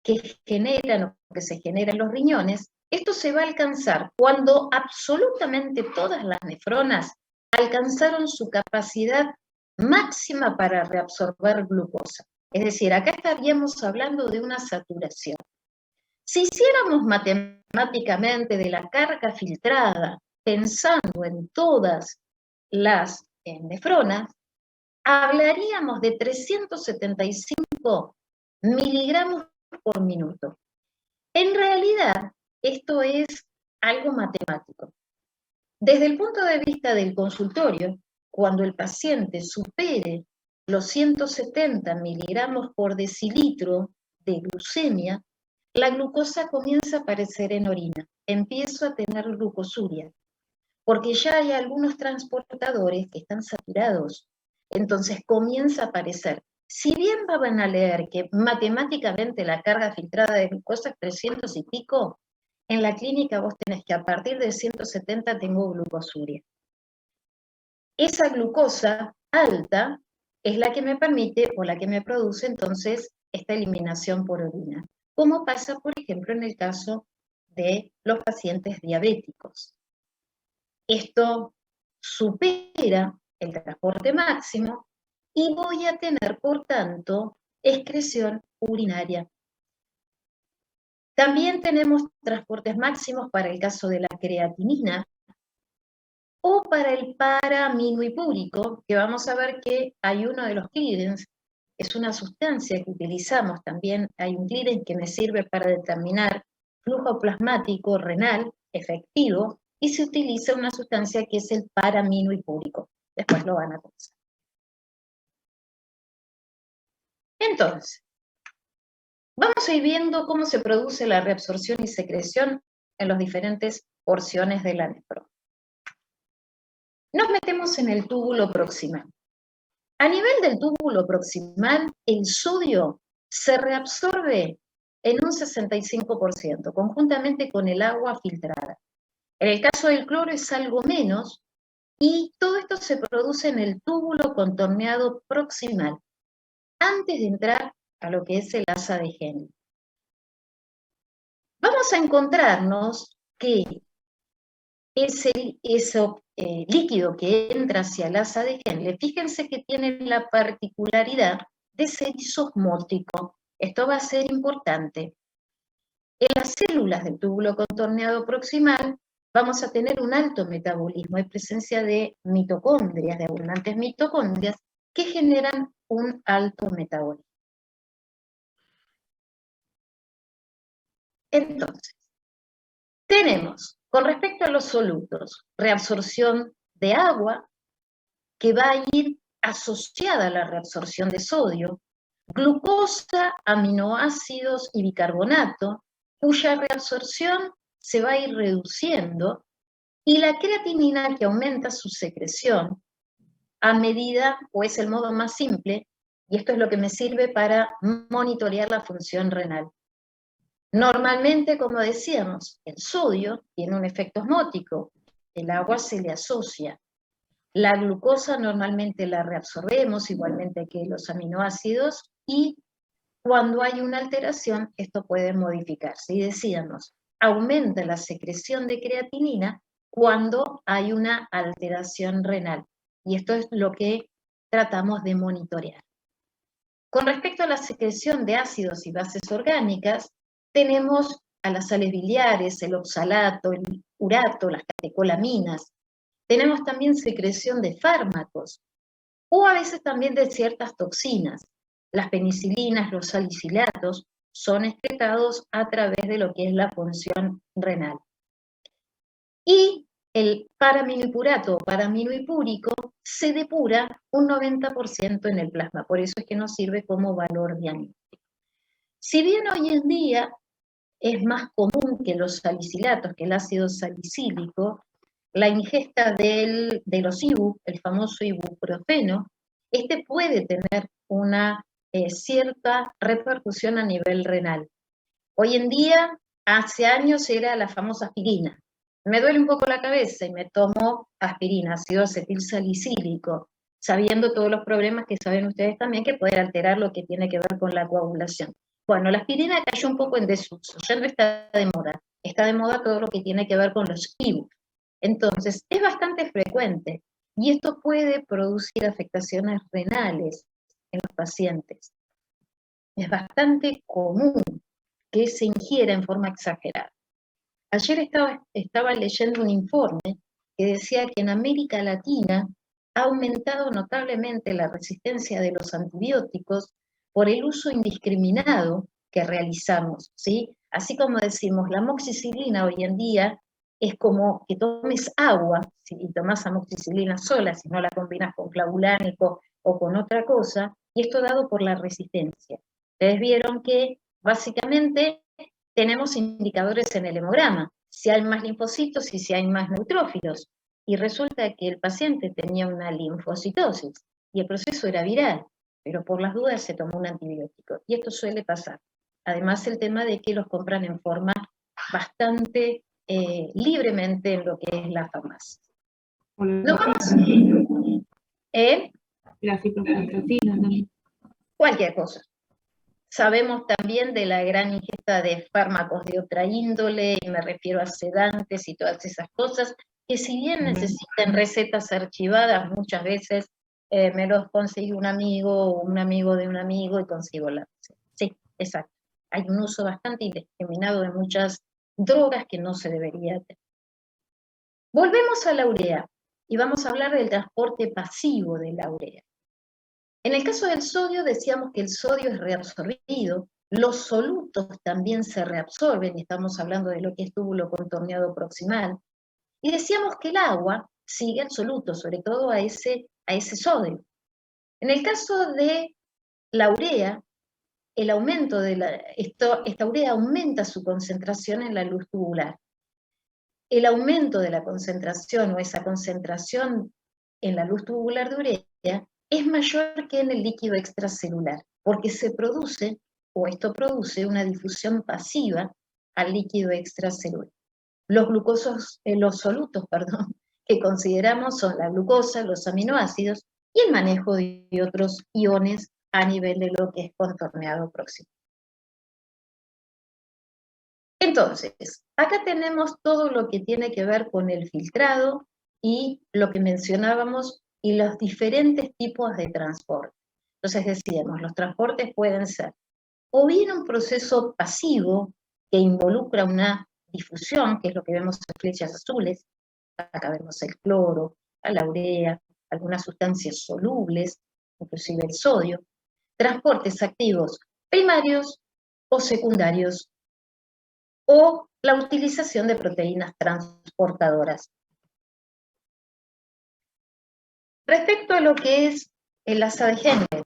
que se genera en los riñones, esto se va a alcanzar cuando absolutamente todas las nefronas alcanzaron su capacidad máxima para reabsorber glucosa. Es decir, acá estaríamos hablando de una saturación. Si hiciéramos matemáticamente de la carga filtrada, pensando en todas las nefronas, hablaríamos de 375 miligramos por minuto. En realidad, esto es algo matemático. Desde el punto de vista del consultorio, cuando el paciente supere los 170 miligramos por decilitro de glucemia, la glucosa comienza a aparecer en orina. Empiezo a tener glucosuria, porque ya hay algunos transportadores que están saturados. Entonces comienza a aparecer. Si bien van a leer que matemáticamente la carga filtrada de glucosa es 300 y pico, en la clínica vos tenés que a partir de 170 tengo glucosuria. Esa glucosa alta es la que me permite o la que me produce entonces esta eliminación por orina, como pasa por ejemplo en el caso de los pacientes diabéticos. Esto supera el transporte máximo y voy a tener, por tanto, excreción urinaria. También tenemos transportes máximos para el caso de la creatinina o para el para-aminohipúrico, que vamos a ver que hay uno de los clearance, es una sustancia que utilizamos también, hay un clearance que me sirve para determinar flujo plasmático renal efectivo, y se utiliza una sustancia que es el para-aminohipúrico. Después lo van a conocer. Entonces, vamos a ir viendo cómo se produce la reabsorción y secreción en las diferentes porciones de la nefrona. Nos metemos en el túbulo proximal. A nivel del túbulo proximal, el sodio se reabsorbe en un 65%, conjuntamente con el agua filtrada. En el caso del cloro es algo menos, y todo esto se produce en el túbulo contorneado proximal, antes de entrar a lo que es el asa de Henle. Vamos a encontrarnos que ese líquido que entra hacia el asa de Henle, fíjense que tiene la particularidad de ser isosmótico. Esto va a ser importante. En las células del túbulo contorneado proximal vamos a tener un alto metabolismo, hay presencia de mitocondrias, de abundantes mitocondrias, que generan un alto metabolismo. Entonces, tenemos, con respecto a los solutos, reabsorción de agua, que va a ir asociada a la reabsorción de sodio, glucosa, aminoácidos y bicarbonato, cuya reabsorción se va a ir reduciendo, y la creatinina, que aumenta su secreción a medida, o es el modo más simple, y esto es lo que me sirve para monitorear la función renal. Normalmente, como decíamos, el sodio tiene un efecto osmótico, el agua se le asocia. La glucosa normalmente la reabsorbemos, igualmente que los aminoácidos, y cuando hay una alteración, esto puede modificarse. Y decíamos, aumenta la secreción de creatinina cuando hay una alteración renal. Y esto es lo que tratamos de monitorear. Con respecto a la secreción de ácidos y bases orgánicas, tenemos a las sales biliares, el oxalato, el urato, las catecolaminas. Tenemos también secreción de fármacos, o a veces también de ciertas toxinas. Las penicilinas, los salicilatos, son excretados a través de lo que es la función renal. Y el paraminoipurato o paraminoipúrico se depura un 90% en el plasma, por eso es que nos sirve como valor diagnóstico. Si bien hoy en día es más común que los salicilatos, que el ácido salicílico, la ingesta de los ibu, el famoso ibuprofeno, este puede tener una cierta repercusión a nivel renal. Hoy en día, hace años era la famosa aspirina. Me duele un poco la cabeza y me tomo aspirina, ácido acetilsalicílico, sabiendo todos los problemas que saben ustedes también que puede alterar lo que tiene que ver con la coagulación. Bueno, la aspirina cayó un poco en desuso, ya no está de moda. Está de moda todo lo que tiene que ver con los ibu. Entonces, es bastante frecuente y esto puede producir afectaciones renales en los pacientes. Es bastante común que se ingiera en forma exagerada. Ayer estaba leyendo un informe que decía que en América Latina ha aumentado notablemente la resistencia de los antibióticos por el uso indiscriminado que realizamos, ¿sí? Así como decimos, la amoxicilina hoy en día es como que tomes agua, si tomas amoxicilina sola, si no la combinas con clavulánico o con otra cosa, y esto dado por la resistencia. Ustedes vieron que básicamente tenemos indicadores en el hemograma, si hay más linfocitos y si hay más neutrófilos, y resulta que el paciente tenía una linfocitosis, y el proceso era viral, pero por las dudas se tomó un antibiótico, y esto suele pasar. Además el tema de que los compran en forma bastante libremente en lo que es la farmacia. ¿No vamos? La ciprofloxacina también. Cualquier cosa. Sabemos también de la gran ingesta de fármacos de otra índole, y me refiero a sedantes y todas esas cosas, que si bien necesitan recetas archivadas, muchas veces me los consigue un amigo o un amigo de un amigo y consigo la receta. Sí, exacto. Hay un uso bastante indiscriminado de muchas drogas que no se debería tener. Volvemos a la urea y vamos a hablar del transporte pasivo de la urea. En el caso del sodio decíamos que el sodio es reabsorbido, los solutos también se reabsorben, y estamos hablando de lo que es túbulo contorneado proximal, y decíamos que el agua sigue al soluto, sobre todo a ese sodio. En el caso de la urea, el aumento de esta urea aumenta su concentración en la luz tubular. El aumento de la concentración o esa concentración en la luz tubular de urea es mayor que en el líquido extracelular, porque se produce, o esto produce, una difusión pasiva al líquido extracelular. Los solutos que consideramos son la glucosa, los aminoácidos y el manejo de otros iones a nivel de lo que es contorneado próximo. Entonces, acá tenemos todo lo que tiene que ver con el filtrado y lo que mencionábamos y los diferentes tipos de transporte. Entonces decíamos, los transportes pueden ser o bien un proceso pasivo que involucra una difusión, que es lo que vemos en flechas azules. Acá vemos el cloro, la urea, algunas sustancias solubles, inclusive el sodio. Transportes activos primarios o secundarios, o la utilización de proteínas transportadoras. Respecto a lo que es el asa de Henle,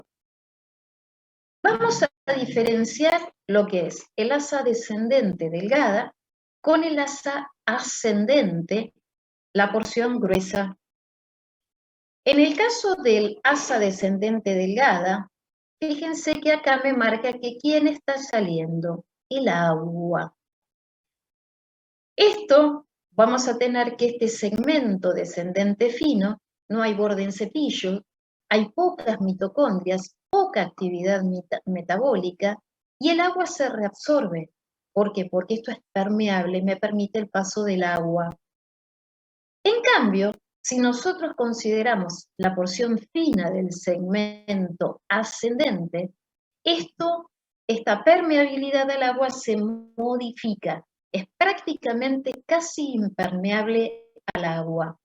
vamos a diferenciar lo que es el asa descendente delgada con el asa ascendente, la porción gruesa. En el caso del asa descendente delgada, fíjense que acá me marca que ¿quién está saliendo? El agua. Esto, vamos a tener que este segmento descendente fino, no hay borde en cepillo, hay pocas mitocondrias, poca actividad metabólica, y el agua se reabsorbe. ¿Por qué? Porque esto es permeable y me permite el paso del agua. En cambio, si nosotros consideramos la porción fina del segmento ascendente, esta permeabilidad al agua se modifica, es prácticamente casi impermeable al agua.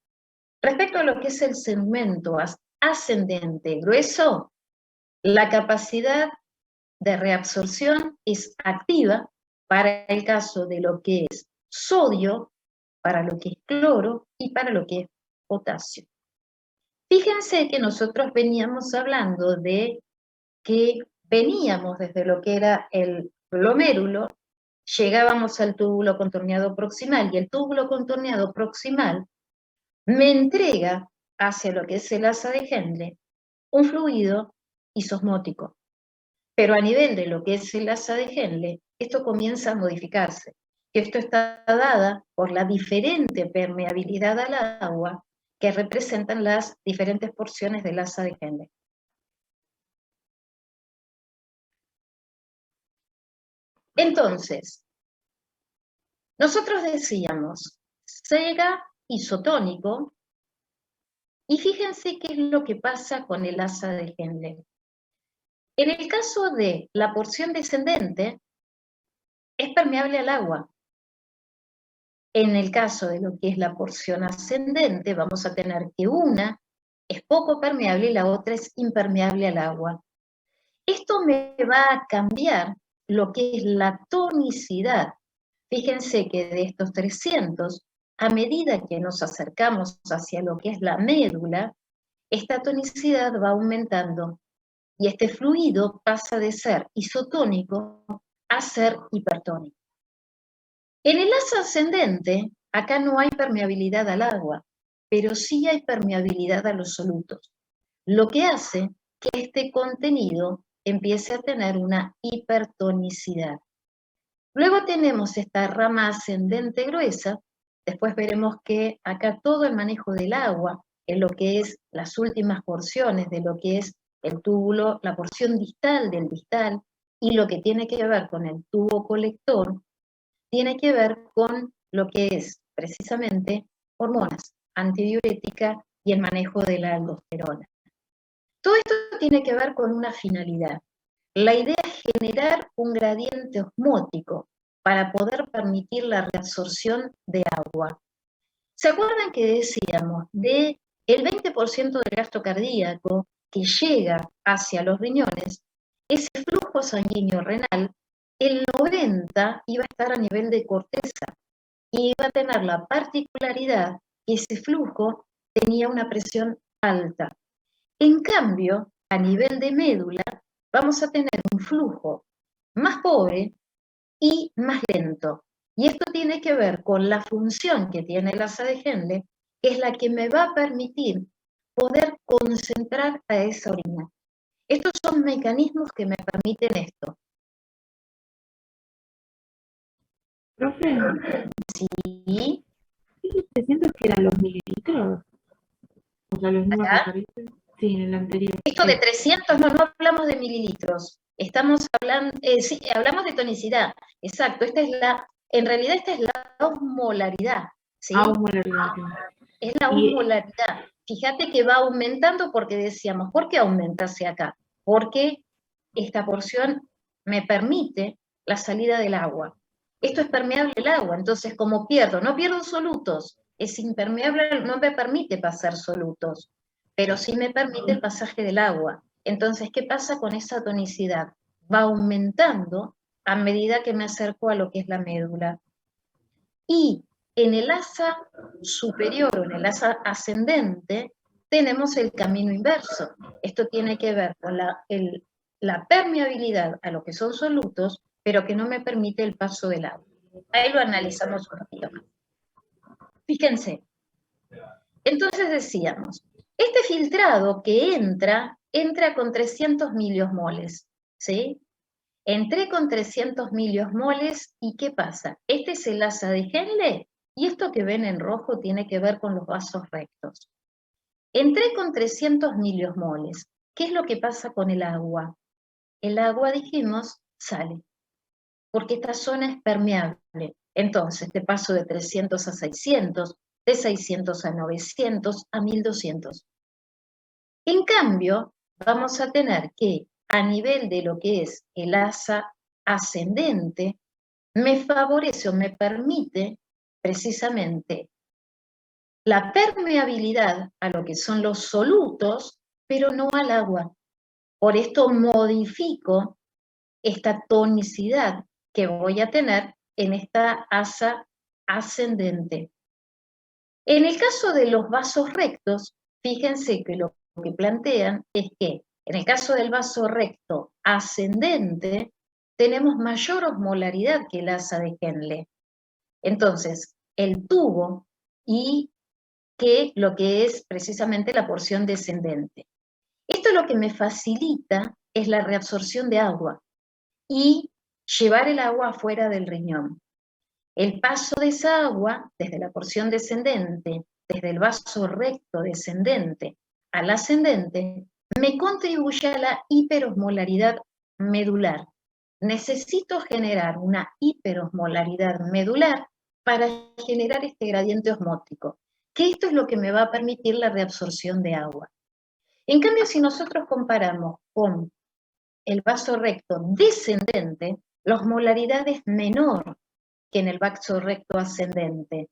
Respecto a lo que es el segmento ascendente grueso, la capacidad de reabsorción es activa para el caso de lo que es sodio, para lo que es cloro y para lo que es potasio. Fíjense que nosotros veníamos hablando de que veníamos desde lo que era el glomérulo, llegábamos al túbulo contorneado proximal, y el túbulo contorneado proximal me entrega hacia lo que es el asa de Henle un fluido isosmótico. Pero a nivel de lo que es el asa de Henle, esto comienza a modificarse. Esto está dada por la diferente permeabilidad al agua que representan las diferentes porciones del asa de Henle. Entonces, nosotros decíamos sega isotónico, y fíjense qué es lo que pasa con el asa de Henle. En el caso de la porción descendente, es permeable al agua. En el caso de lo que es la porción ascendente, vamos a tener que una es poco permeable y la otra es impermeable al agua. Esto me va a cambiar lo que es la tonicidad. Fíjense que de estos 300, a medida que nos acercamos hacia lo que es la médula, esta tonicidad va aumentando y este fluido pasa de ser isotónico a ser hipertónico. En el asa ascendente, acá no hay permeabilidad al agua, pero sí hay permeabilidad a los solutos, lo que hace que este contenido empiece a tener una hipertonicidad. Luego tenemos esta rama ascendente gruesa, después veremos que acá todo el manejo del agua, en lo que es las últimas porciones de lo que es el túbulo, la porción distal del distal, y lo que tiene que ver con el tubo colector, tiene que ver con lo que es precisamente hormonas, antidiurética y el manejo de la aldosterona. Todo esto tiene que ver con una finalidad. La idea es generar un gradiente osmótico para poder permitir la reabsorción de agua. ¿Se acuerdan que decíamos de el 20% del gasto cardíaco que llega hacia los riñones? Ese flujo sanguíneo renal, el 90% iba a estar a nivel de corteza y iba a tener la particularidad que ese flujo tenía una presión alta. En cambio, a nivel de médula, vamos a tener un flujo más pobre y más lento. Y esto tiene que ver con la función que tiene el asa de Henle, que es la que me va a permitir poder concentrar a esa orina. Estos son mecanismos que me permiten esto. Profe, ¿Sí? ¿te sientes que eran los mililitros? O sea, los números que ¿Acá? aparecen. Sí, en el anterior. Esto de 300, no hablamos de mililitros. Estamos hablando, sí, hablamos de tonicidad. Exacto, en realidad esta es la osmolaridad. ¿Sí? Osmolaridad. Es la osmolaridad. Fíjate que va aumentando porque decíamos, ¿por qué aumenta hacia acá? Porque esta porción me permite la salida del agua. Esto es permeable al agua, entonces como no pierdo solutos, es impermeable, no me permite pasar solutos, pero sí me permite el pasaje del agua. Entonces, ¿qué pasa con esa tonicidad? Va aumentando a medida que me acerco a lo que es la médula. Y en el asa superior o en el asa ascendente tenemos el camino inverso. Esto tiene que ver con la permeabilidad a lo que son solutos, pero que no me permite el paso del agua. Ahí lo analizamos un poquito más. Fíjense. Entonces decíamos, este filtrado que entra con 300 miliosmoles, ¿sí? Entré con 300 miliosmoles y ¿qué pasa? Este es el asa de Henle y esto que ven en rojo tiene que ver con los vasos rectos. Entré con 300 miliosmoles. ¿Qué es lo que pasa con el agua? El agua, dijimos, sale, porque esta zona es permeable. Entonces, te paso de 300 a 600, de 600 a 900, a 1200. En cambio, vamos a tener que, a nivel de lo que es el asa ascendente, me favorece o me permite precisamente la permeabilidad a lo que son los solutos, pero no al agua. Por esto modifico esta tonicidad que voy a tener en esta asa ascendente. En el caso de los vasos rectos, fíjense que lo que plantean es que en el caso del vaso recto ascendente, tenemos mayor osmolaridad que el asa de Henle. Entonces, el tubo y que lo que es precisamente la porción descendente. Esto lo que me facilita es la reabsorción de agua y llevar el agua afuera del riñón. El paso de esa agua, desde la porción descendente, desde el vaso recto descendente al ascendente, me contribuye a la hiperosmolaridad medular. Necesito generar una hiperosmolaridad medular para generar este gradiente osmótico, que esto es lo que me va a permitir la reabsorción de agua. En cambio, si nosotros comparamos con el vaso recto descendente, la osmolaridad es menor que en el vaso recto ascendente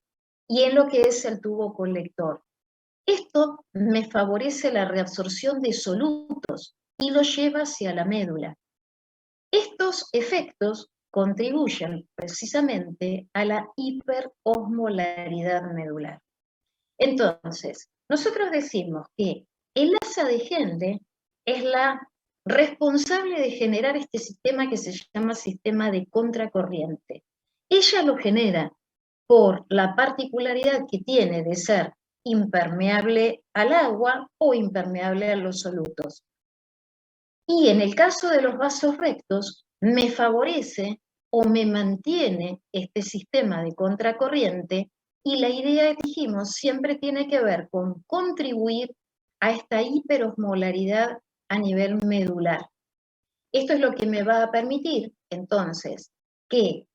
y en lo que es el tubo colector. Esto me favorece la reabsorción de solutos y lo lleva hacia la médula. Estos efectos contribuyen precisamente a la hiperosmolaridad medular. Entonces, nosotros decimos que el asa de Henle es la responsable de generar este sistema que se llama sistema de contracorriente. Ella lo genera por la particularidad que tiene de ser impermeable al agua o impermeable a los solutos. Y en el caso de los vasos rectos, me favorece o me mantiene este sistema de contracorriente y la idea, dijimos, siempre tiene que ver con contribuir a esta hiperosmolaridad a nivel medular. Esto es lo que me va a permitir, entonces, que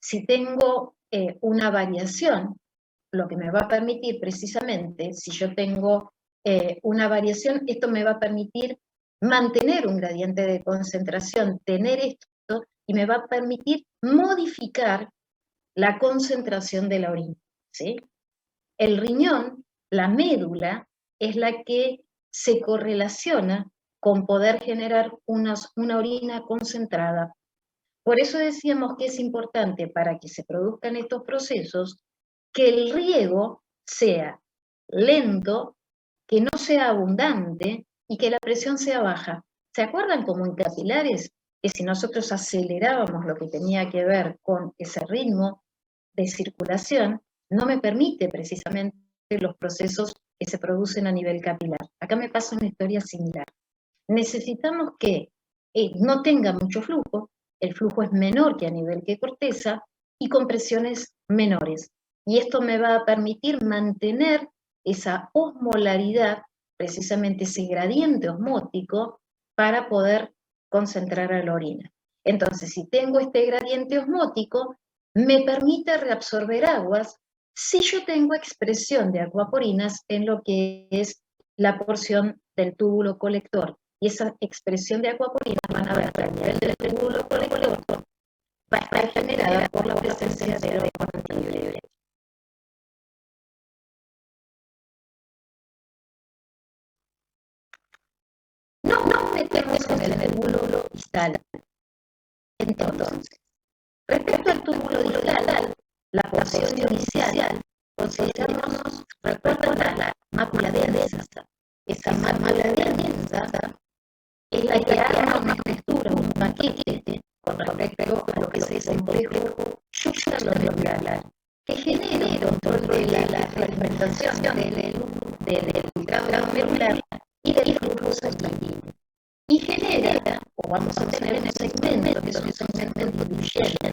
si tengo una variación, lo que me va a permitir precisamente, si yo tengo una variación, esto me va a permitir mantener un gradiente de concentración, tener esto, y me va a permitir modificar la concentración de la orina, ¿sí? El riñón, la médula, es la que se correlaciona con poder generar una orina concentrada. Por eso decíamos que es importante para que se produzcan estos procesos que el riego sea lento, que no sea abundante y que la presión sea baja. ¿Se acuerdan como en capilares? Que si nosotros acelerábamos lo que tenía que ver con ese ritmo de circulación, no me permite precisamente los procesos que se producen a nivel capilar. Acá me pasa una historia similar. Necesitamos que no tenga mucho flujo, el flujo es menor que a nivel que corteza y con presiones menores. Y esto me va a permitir mantener esa osmolaridad, precisamente ese gradiente osmótico, para poder concentrar a la orina. Entonces, si tengo este gradiente osmótico, me permite reabsorber aguas si yo tengo expresión de acuaporinas en lo que es la porción del túbulo colector. Y esa expresión de acuaporinas van a ver a nivel del túbulo colector, va a estar generada por la presencia de la libre. No metemos en el túbulo distal. Entonces, respecto al túbulo distal, la porción inicial, consideramos, recuerdan la mácula densa. Esa mácula densa es la que arma una estructura, un paquete con respecto a lo que se dice un complejo yuxtaglomerular, que genera el control de la fragmentación del glomerular y del flujo sanguíneo. Y genera, o vamos a tener un segmento, que es un segmento diluyente,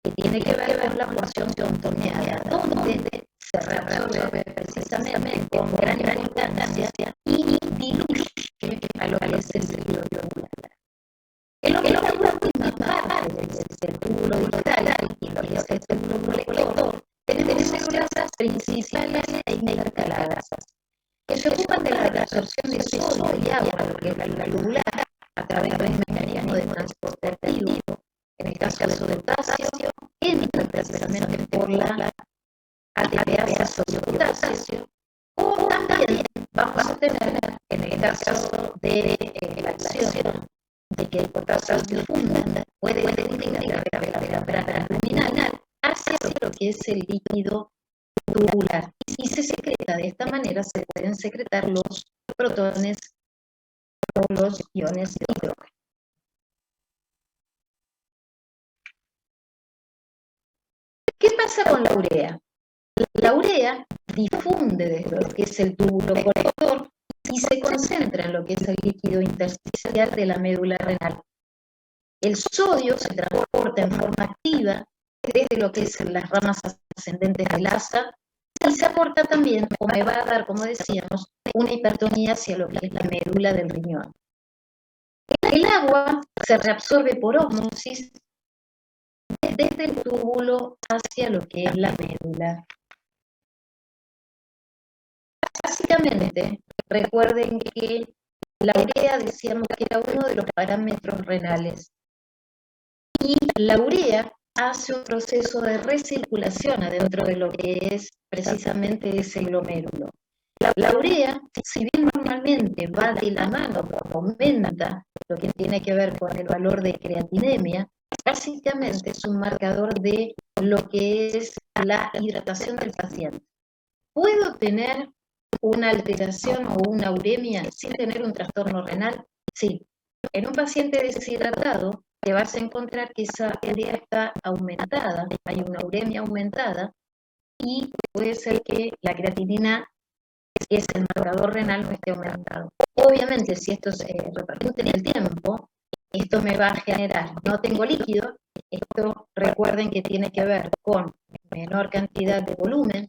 que tiene que ver con la porción contorneada, donde se reabsorbe precisamente con gran importancia y diluye a lo que es el ciclo glomerular. En lo que es la última parte del túbulo distal y lo que es el túbulo colector, tenemos células principales e intercaladas, que se ocupan de la reabsorción de sodio y agua, lo que es la tubular, a través de un mecanismo de transporte activo. En el caso del potasio, entra precisamente por la ATPasa sodio-potasio, o también vamos a tener, en el caso de la acción de que el potasio se difunda, puede integrar la membrana luminal hacia lo que es el líquido tubular, y se secreta de esta manera, se pueden secretar los protones o los iones de hidrógeno. ¿Qué pasa con la urea? La urea difunde desde lo que es el túbulo colector y se concentra en lo que es el líquido intersticial de la médula renal. El sodio se transporta en forma activa desde lo que es las ramas ascendentes del asa y se aporta también, o me va a dar, como decíamos, una hipertonía hacia lo que es la médula del riñón. El agua se reabsorbe por ósmosis desde el túbulo hacia lo que es la médula. Básicamente, recuerden que la urea decíamos que era uno de los parámetros renales. Y la urea hace un proceso de recirculación adentro de lo que es precisamente ese glomérulo. La urea, si bien normalmente va de la mano, aumenta lo que tiene que ver con el valor de creatinemia, básicamente es un marcador de lo que es la hidratación del paciente. ¿Puedo tener una alteración o una uremia sin tener un trastorno renal? Sí. En un paciente deshidratado te vas a encontrar que esa urea está aumentada, hay una uremia aumentada, y puede ser que la creatinina, que es el marcador renal, no esté aumentado. Obviamente, si esto se repercute en el tiempo, esto me va a generar, no tengo líquido, esto recuerden que tiene que ver con menor cantidad de volumen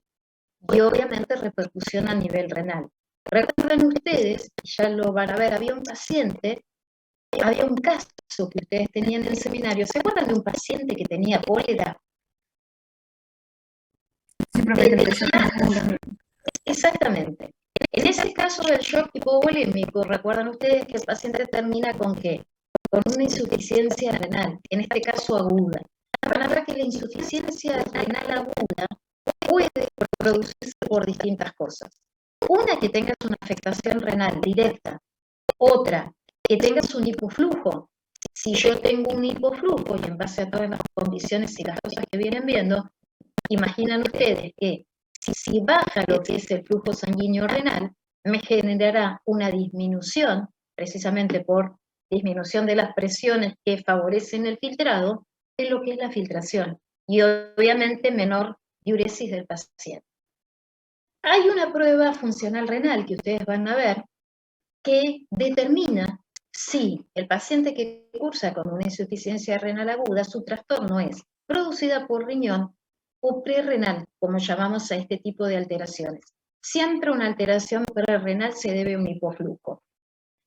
y obviamente repercusión a nivel renal. Recuerden ustedes, ya lo van a ver, había un paciente, había un caso que ustedes tenían en el seminario, ¿se acuerdan de un paciente que tenía cólera? Sí, profe, exactamente. En ese caso del shock hipovolémico, recuerdan ustedes que el paciente termina con ¿qué? Con una insuficiencia renal, en este caso aguda. Van a ver que la insuficiencia renal aguda puede producirse por distintas cosas. Una, que tengas una afectación renal directa. Otra, que tengas un hipoflujo. Si yo tengo un hipoflujo, y en base a todas las condiciones y las cosas que vienen viendo, imaginan ustedes que si baja lo que es el flujo sanguíneo renal, me generará una disminución, precisamente por disminución de las presiones que favorecen el filtrado, en lo que es la filtración, y obviamente menor diuresis del paciente. Hay una prueba funcional renal que ustedes van a ver que determina si el paciente que cursa con una insuficiencia renal aguda, su trastorno es producida por riñón o prerrenal, como llamamos a este tipo de alteraciones. Siempre una alteración prerrenal se debe a un hipoflujo.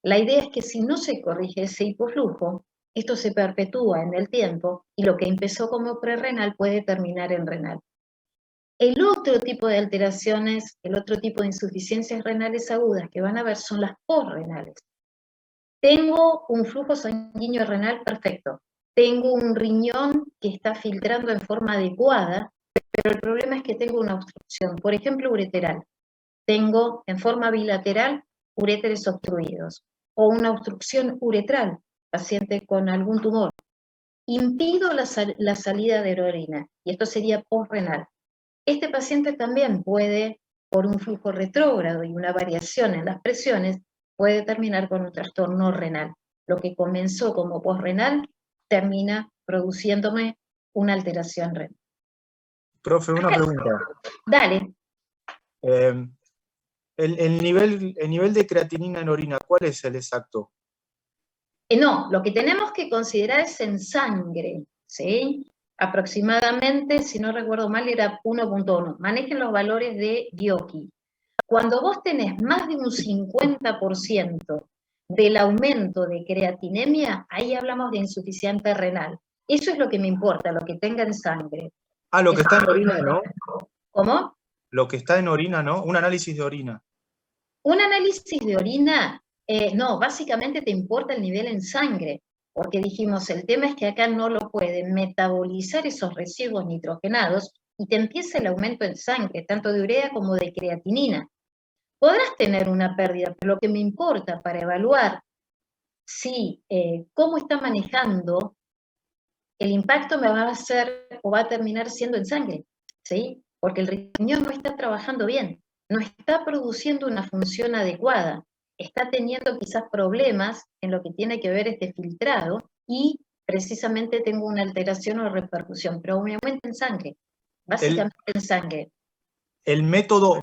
La idea es que si no se corrige ese hipoflujo, esto se perpetúa en el tiempo y lo que empezó como prerrenal puede terminar en renal. El otro tipo de alteraciones, el otro tipo de insuficiencias renales agudas que van a ver son las posrenales. Tengo un flujo sanguíneo renal perfecto, tengo un riñón que está filtrando en forma adecuada, pero el problema es que tengo una obstrucción, por ejemplo, ureteral. Tengo en forma bilateral uréteres obstruidos, o una obstrucción uretral, paciente con algún tumor. Impido la salida de la orina, y esto sería posrenal. Este paciente también puede, por un flujo retrógrado y una variación en las presiones, puede terminar con un trastorno renal. Lo que comenzó como posrenal termina produciéndome una alteración renal. Profe, una pregunta. Dale. El nivel de creatinina en orina, ¿cuál es el exacto? No, lo que tenemos que considerar es en sangre, ¿sí? Aproximadamente, si no recuerdo mal, era 1.1. Manejen los valores de Dioki. Cuando vos tenés más de un 50% del aumento de creatinemia, ahí hablamos de insuficiente renal. Eso es lo que me importa, lo que tenga en sangre. Ah, lo que está en orina, ¿no? ¿Cómo? Lo que está en orina, ¿no? Un análisis de orina. Un análisis de orina, no, básicamente te importa el nivel en sangre, porque dijimos, el tema es que acá no lo pueden metabolizar esos residuos nitrogenados y te empieza el aumento en sangre, tanto de urea como de creatinina. Podrás tener una pérdida, pero lo que me importa para evaluar si cómo está manejando, el impacto me va a hacer o va a terminar siendo en sangre, ¿sí? Porque el riñón no está trabajando bien, no está produciendo una función adecuada, está teniendo quizás problemas en lo que tiene que ver este filtrado y precisamente tengo una alteración o repercusión, pero me aumenta en sangre, básicamente en sangre. ¿El método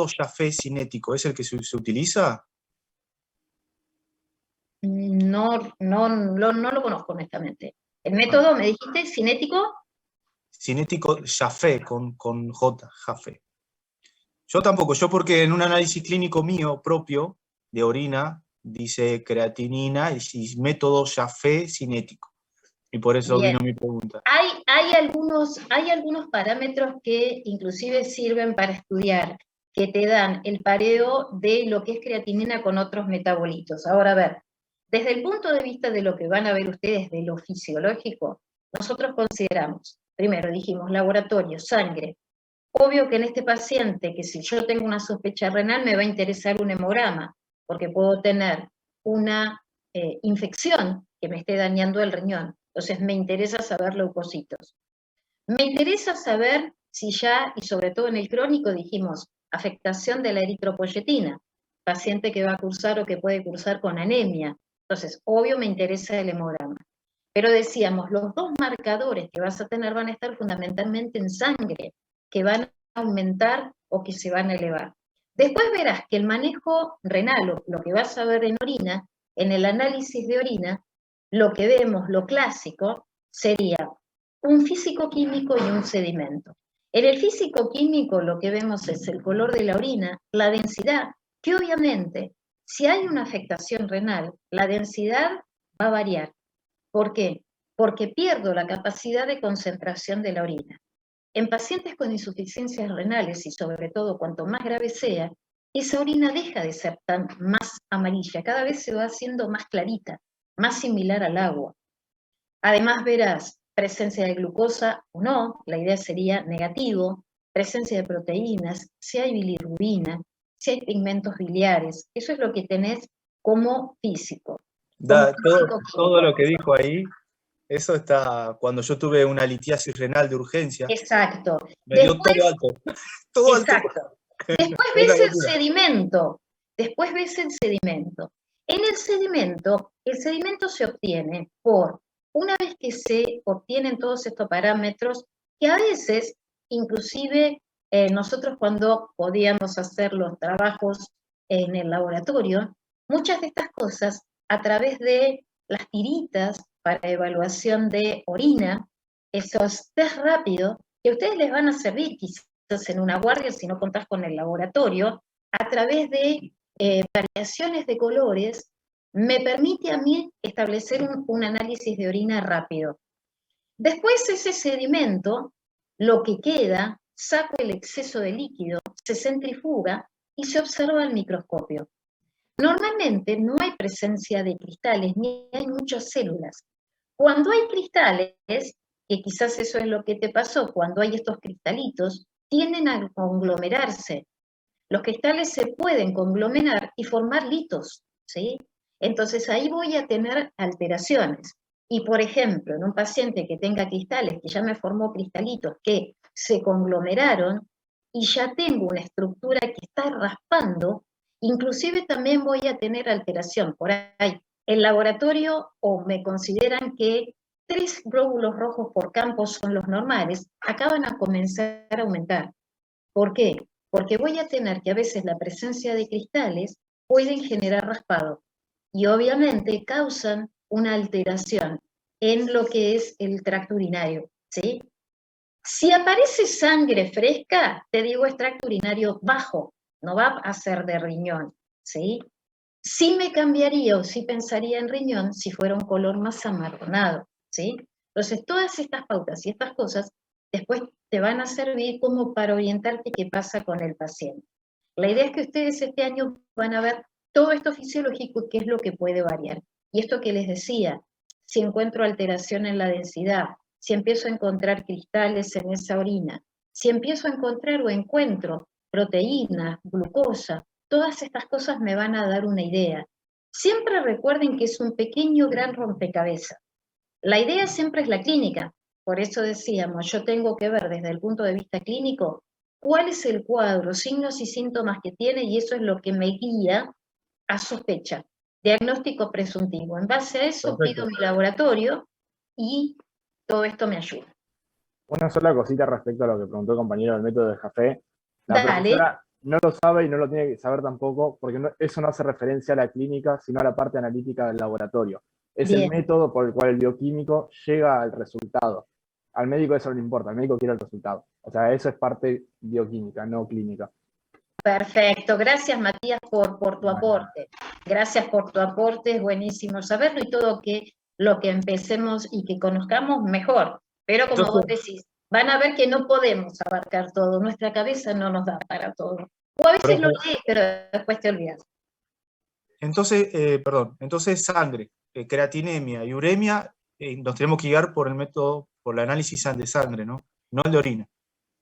Jaffe cinético es el que se utiliza? No lo conozco honestamente. ¿El método, me dijiste, cinético? Cinético Jaffe, con J, Jaffe. Yo tampoco, porque en un análisis clínico mío propio de orina dice creatinina y método Jaffe cinético. Y por eso Bien. vino mi pregunta. Hay algunos parámetros que inclusive sirven para estudiar, que te dan el pareo de lo que es creatinina con otros metabolitos. Ahora, a ver, desde el punto de vista de lo que van a ver ustedes de lo fisiológico, nosotros consideramos, primero dijimos, laboratorio, sangre. Obvio que en este paciente, que si yo tengo una sospecha renal, me va a interesar un hemograma, porque puedo tener una infección que me esté dañando el riñón. Entonces me interesa saber leucocitos. Me interesa saber si ya, y sobre todo en el crónico, dijimos, afectación de la eritropoyetina, paciente que va a cursar o que puede cursar con anemia. Entonces, obvio me interesa el hemograma. Pero decíamos, los dos marcadores que vas a tener van a estar fundamentalmente en sangre, que van a aumentar o que se van a elevar. Después verás que el manejo renal, lo que vas a ver en orina, en el análisis de orina, lo que vemos, lo clásico, sería un físico-químico y un sedimento. En el físico-químico lo que vemos es el color de la orina, la densidad, que obviamente, si hay una afectación renal, la densidad va a variar. ¿Por qué? Porque pierdo la capacidad de concentración de la orina. En pacientes con insuficiencias renales, y sobre todo cuanto más grave sea, esa orina deja de ser tan más amarilla, cada vez se va haciendo más clarita, más similar al agua. Además verás presencia de glucosa o no, la idea sería negativo, presencia de proteínas, si hay bilirrubina, si hay pigmentos biliares, eso es lo que tenés como físico. Todo lo que dijo ahí, eso está cuando yo tuve una litiasis renal de urgencia. Exacto. Me dio todo alto. Todo exacto. alto. Después ves el sedimento. Después ves el sedimento. En el sedimento se obtiene por, una vez que se obtienen todos estos parámetros, que a veces, inclusive, nosotros cuando podíamos hacer los trabajos en el laboratorio, muchas de estas cosas, a través de las tiritas para evaluación de orina, esos test rápidos, que a ustedes les van a servir quizás en una guardia si no contás con el laboratorio, a través de variaciones de colores, me permite a mí establecer un análisis de orina rápido. Después ese sedimento, lo que queda, saco el exceso de líquido, se centrifuga y se observa al microscopio. Normalmente no hay presencia de cristales ni hay muchas células. Cuando hay cristales, que quizás eso es lo que te pasó, cuando hay estos cristalitos, tienden a conglomerarse. Los cristales se pueden conglomerar y formar litos, ¿sí? Entonces ahí voy a tener alteraciones. Y por ejemplo, en un paciente que tenga cristales, que ya me formó cristalitos que se conglomeraron, y ya tengo una estructura que está raspando, inclusive también voy a tener alteración. Por ahí, el laboratorio, o me consideran que 3 glóbulos rojos por campo son los normales, acaban a comenzar a aumentar. ¿Por qué? Porque voy a tener que a veces la presencia de cristales pueden generar raspado y obviamente causan una alteración en lo que es el tracto urinario, ¿sí? Si aparece sangre fresca, te digo es tracto urinario bajo, no va a ser de riñón, ¿sí? Sí me cambiaría o sí pensaría en riñón si fuera un color más amarronado, ¿sí? Entonces todas estas pautas y estas cosas después te van a servir como para orientarte qué pasa con el paciente. La idea es que ustedes este año van a ver todo esto fisiológico y qué es lo que puede variar. Y esto que les decía, si encuentro alteración en la densidad, si empiezo a encontrar cristales en esa orina, si empiezo a encontrar o encuentro proteínas, glucosa, todas estas cosas me van a dar una idea. Siempre recuerden que es un pequeño gran rompecabezas. La idea siempre es la clínica. Por eso decíamos, yo tengo que ver desde el punto de vista clínico cuál es el cuadro, signos y síntomas que tiene, y eso es lo que me guía a sospecha. Diagnóstico presuntivo. En base a eso pido mi laboratorio y todo esto me ayuda. Una sola cosita respecto a lo que preguntó el compañero del método de Jaffe. La Dale. profesora no lo sabe y no lo tiene que saber tampoco, porque eso no hace referencia a la clínica, sino a la parte analítica del laboratorio. Es Bien. el método por el cual el bioquímico llega al resultado. Al médico eso no le importa, el médico quiere el resultado. O sea, eso es parte bioquímica, no clínica. Perfecto, gracias Matías por tu aporte. Gracias por tu aporte, es buenísimo saberlo y todo lo que empecemos y que conozcamos mejor. Pero como vos decís, van a ver que no podemos abarcar todo, nuestra cabeza no nos da para todo. O a veces lo lees, pero después te olvidas. Entonces, entonces sangre, creatinemia y uremia, nos tenemos que guiar por el método, por el análisis de sangre, ¿no? No el de orina.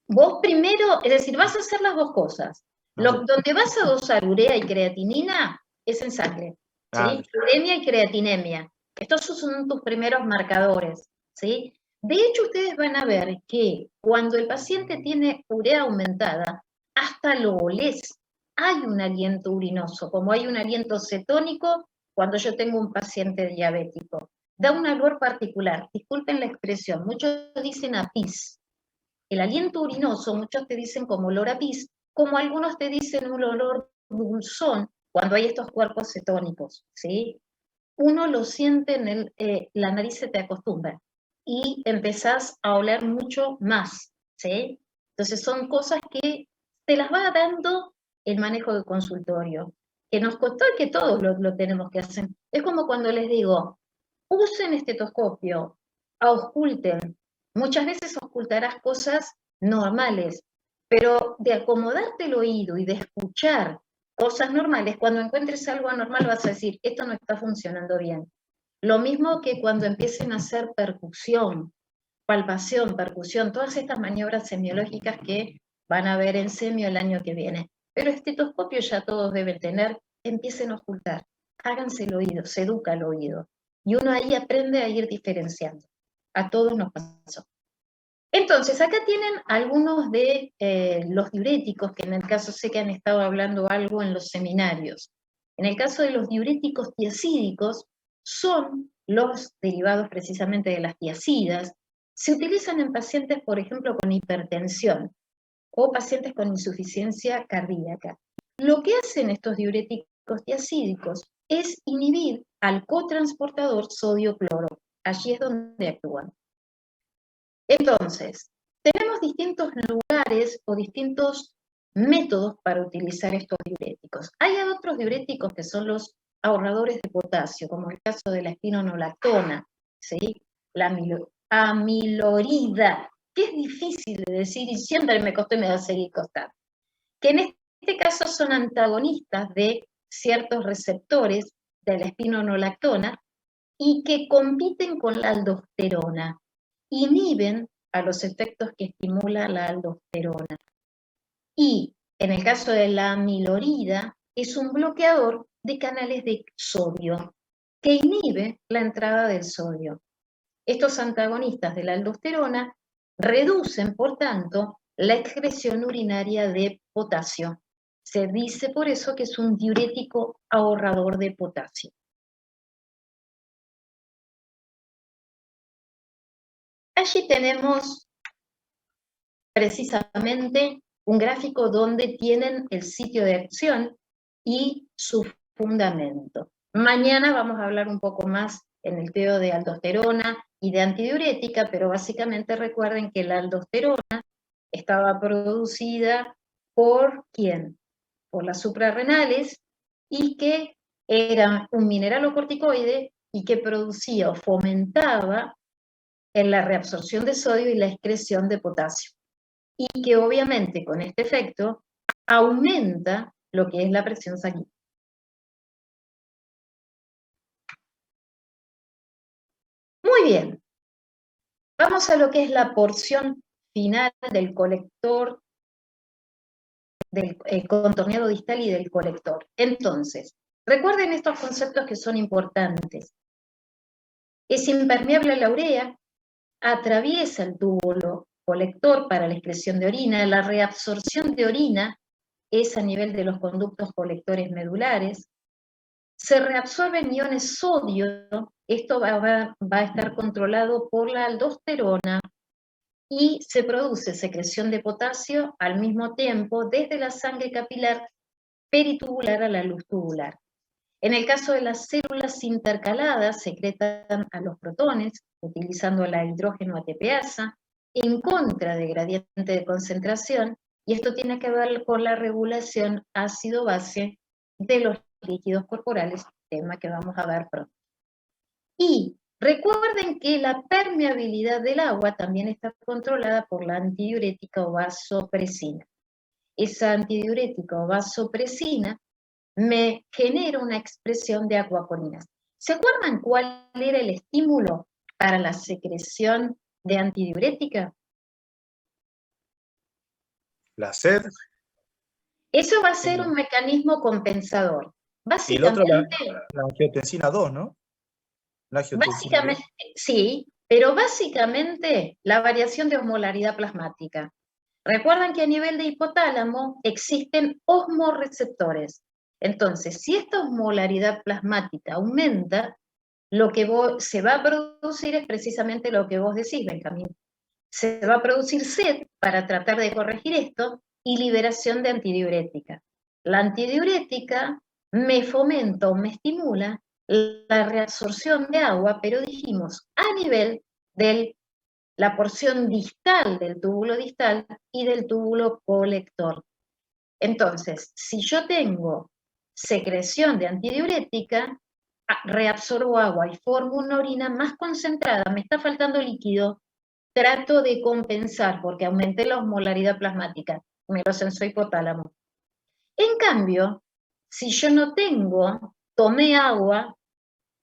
Vos primero, es decir, vas a hacer las dos cosas. Donde vas a dosar urea y creatinina es en sangre, ¿sí? Uremia y creatinemia. Estos son tus primeros marcadores, ¿sí? De hecho, ustedes van a ver que cuando el paciente tiene urea aumentada, hasta lo olés. Hay un aliento urinoso, como hay un aliento cetónico cuando yo tengo un paciente diabético. Da un olor particular, disculpen la expresión, muchos dicen a pis. El aliento urinoso, muchos te dicen como olor a pis, como algunos te dicen un olor dulzón cuando hay estos cuerpos cetónicos, ¿sí? Uno lo siente la nariz se te acostumbra y empezás a oler mucho más, ¿sí? Entonces son cosas que te las va dando el manejo de consultorio, que nos costó y que todos lo tenemos que hacer. Es como cuando les digo, usen estetoscopio, ausculten. Muchas veces ocultarás cosas normales, pero de acomodarte el oído y de escuchar cosas normales, cuando encuentres algo anormal vas a decir, esto no está funcionando bien. Lo mismo que cuando empiecen a hacer percusión, palpación, percusión, todas estas maniobras semiológicas que van a ver en semio el año que viene. Pero estetoscopio ya todos deben tener, empiecen a ocultar, háganse el oído, se educa el oído. Y uno ahí aprende a ir diferenciando. A todos nos pasó. Entonces, acá tienen algunos de los diuréticos, que en el caso sé que han estado hablando algo en los seminarios. En el caso de los diuréticos tiacídicos, son los derivados precisamente de las tiacidas. Se utilizan en pacientes, por ejemplo, con hipertensión o pacientes con insuficiencia cardíaca. Lo que hacen estos diuréticos tiacídicos es inhibir al cotransportador sodio-cloro. Allí es donde actúan. Entonces, tenemos distintos lugares o distintos métodos para utilizar estos diuréticos. Hay otros diuréticos que son los ahorradores de potasio, como el caso de la espinonolactona, ¿sí? La amilorida, que es difícil de decir y siempre me costó y me va a seguir costando. Que en este caso son antagonistas de ciertos receptores de la espinonolactona y que compiten con la aldosterona, inhiben a los efectos que estimula la aldosterona. Y en el caso de la amilorida, es un bloqueador de canales de sodio que inhibe la entrada del sodio. Estos antagonistas de la aldosterona reducen, por tanto, la excreción urinaria de potasio. Se dice por eso que es un diurético ahorrador de potasio. Allí tenemos precisamente un gráfico donde tienen el sitio de acción y su fundamento. Mañana vamos a hablar un poco más en el TEO de aldosterona y de antidiurética, pero básicamente recuerden que la aldosterona estaba producida por ¿quién? Por las suprarrenales, y que era un mineralocorticoide y que producía o fomentaba en la reabsorción de sodio y la excreción de potasio. Y que obviamente con este efecto aumenta lo que es la presión sanguínea. Muy bien. Vamos a lo que es la porción final del colector, del contorneado distal y del colector. Entonces, recuerden estos conceptos que son importantes. Es impermeable a la urea, atraviesa el túbulo colector para la excreción de orina, la reabsorción de orina es a nivel de los conductos colectores medulares, se reabsorben iones sodio, esto va a estar controlado por la aldosterona, y se produce secreción de potasio al mismo tiempo desde la sangre capilar peritubular a la luz tubular. En el caso de las células intercaladas, secretan a los protones, utilizando la hidrógeno ATPasa, en contra de gradiente de concentración, y esto tiene que ver con la regulación ácido-base de los líquidos corporales, tema que vamos a ver pronto. Y recuerden que la permeabilidad del agua también está controlada por la antidiurética o vasopresina. Esa antidiurética o vasopresina me genera una expresión de acuaponinas. ¿Se acuerdan cuál era el estímulo para la secreción de antidiurética? La sed. Eso va a ser un mecanismo compensador. Básicamente, y el otro, la angiotensina 2, ¿no? La angiotensina 2. Sí, pero básicamente la variación de osmolaridad plasmática. Recuerdan que a nivel de hipotálamo existen osmorreceptores. Entonces, si esta osmolaridad plasmática aumenta, lo que se va a producir es precisamente lo que vos decís, Benjamín. Se va a producir sed para tratar de corregir esto y liberación de antidiurética. La antidiurética me fomenta o me estimula la reabsorción de agua, pero dijimos a nivel de la porción distal del túbulo distal y del túbulo colector. Entonces, si yo tengo secreción de antidiurética, reabsorbo agua y formo una orina más concentrada, me está faltando líquido, trato de compensar porque aumenté la osmolaridad plasmática, me lo sensó hipotálamo. En cambio, si yo no tomé agua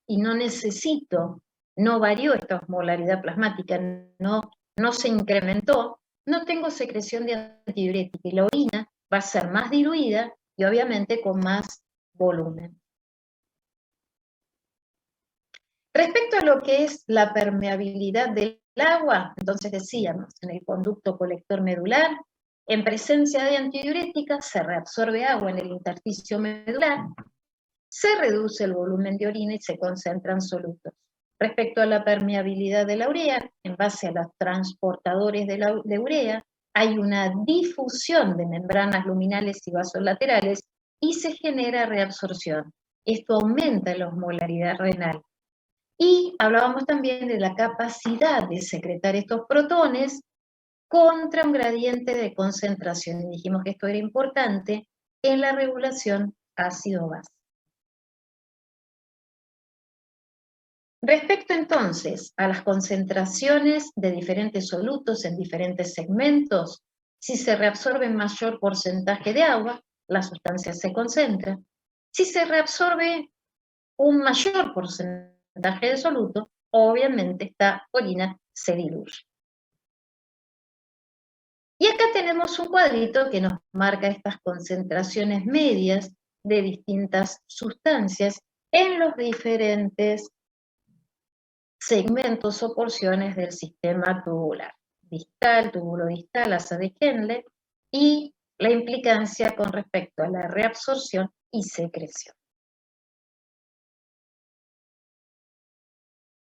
y no necesito, no varió esta osmolaridad plasmática, no se incrementó, no tengo secreción de antidiurética y la orina va a ser más diluida y obviamente con más volumen. Respecto a lo que es la permeabilidad del agua, entonces decíamos, en el conducto colector medular, en presencia de antidiurética se reabsorbe agua en el intersticio medular, se reduce el volumen de orina y se concentran solutos. Respecto a la permeabilidad de la urea, en base a los transportadores de urea, hay una difusión de membranas luminales y vasos laterales y se genera reabsorción. Esto aumenta la osmolaridad renal. Y hablábamos también de la capacidad de secretar estos protones contra un gradiente de concentración. Y dijimos que esto era importante en la regulación ácido-base. Respecto entonces a las concentraciones de diferentes solutos en diferentes segmentos, si se reabsorbe mayor porcentaje de agua, la sustancia se concentra. Si se reabsorbe un mayor porcentaje porcentaje de soluto, obviamente esta orina se diluye. Y acá tenemos un cuadrito que nos marca estas concentraciones medias de distintas sustancias en los diferentes segmentos o porciones del sistema tubular. Distal, túbulo distal, asa de Henle, y la implicancia con respecto a la reabsorción y secreción.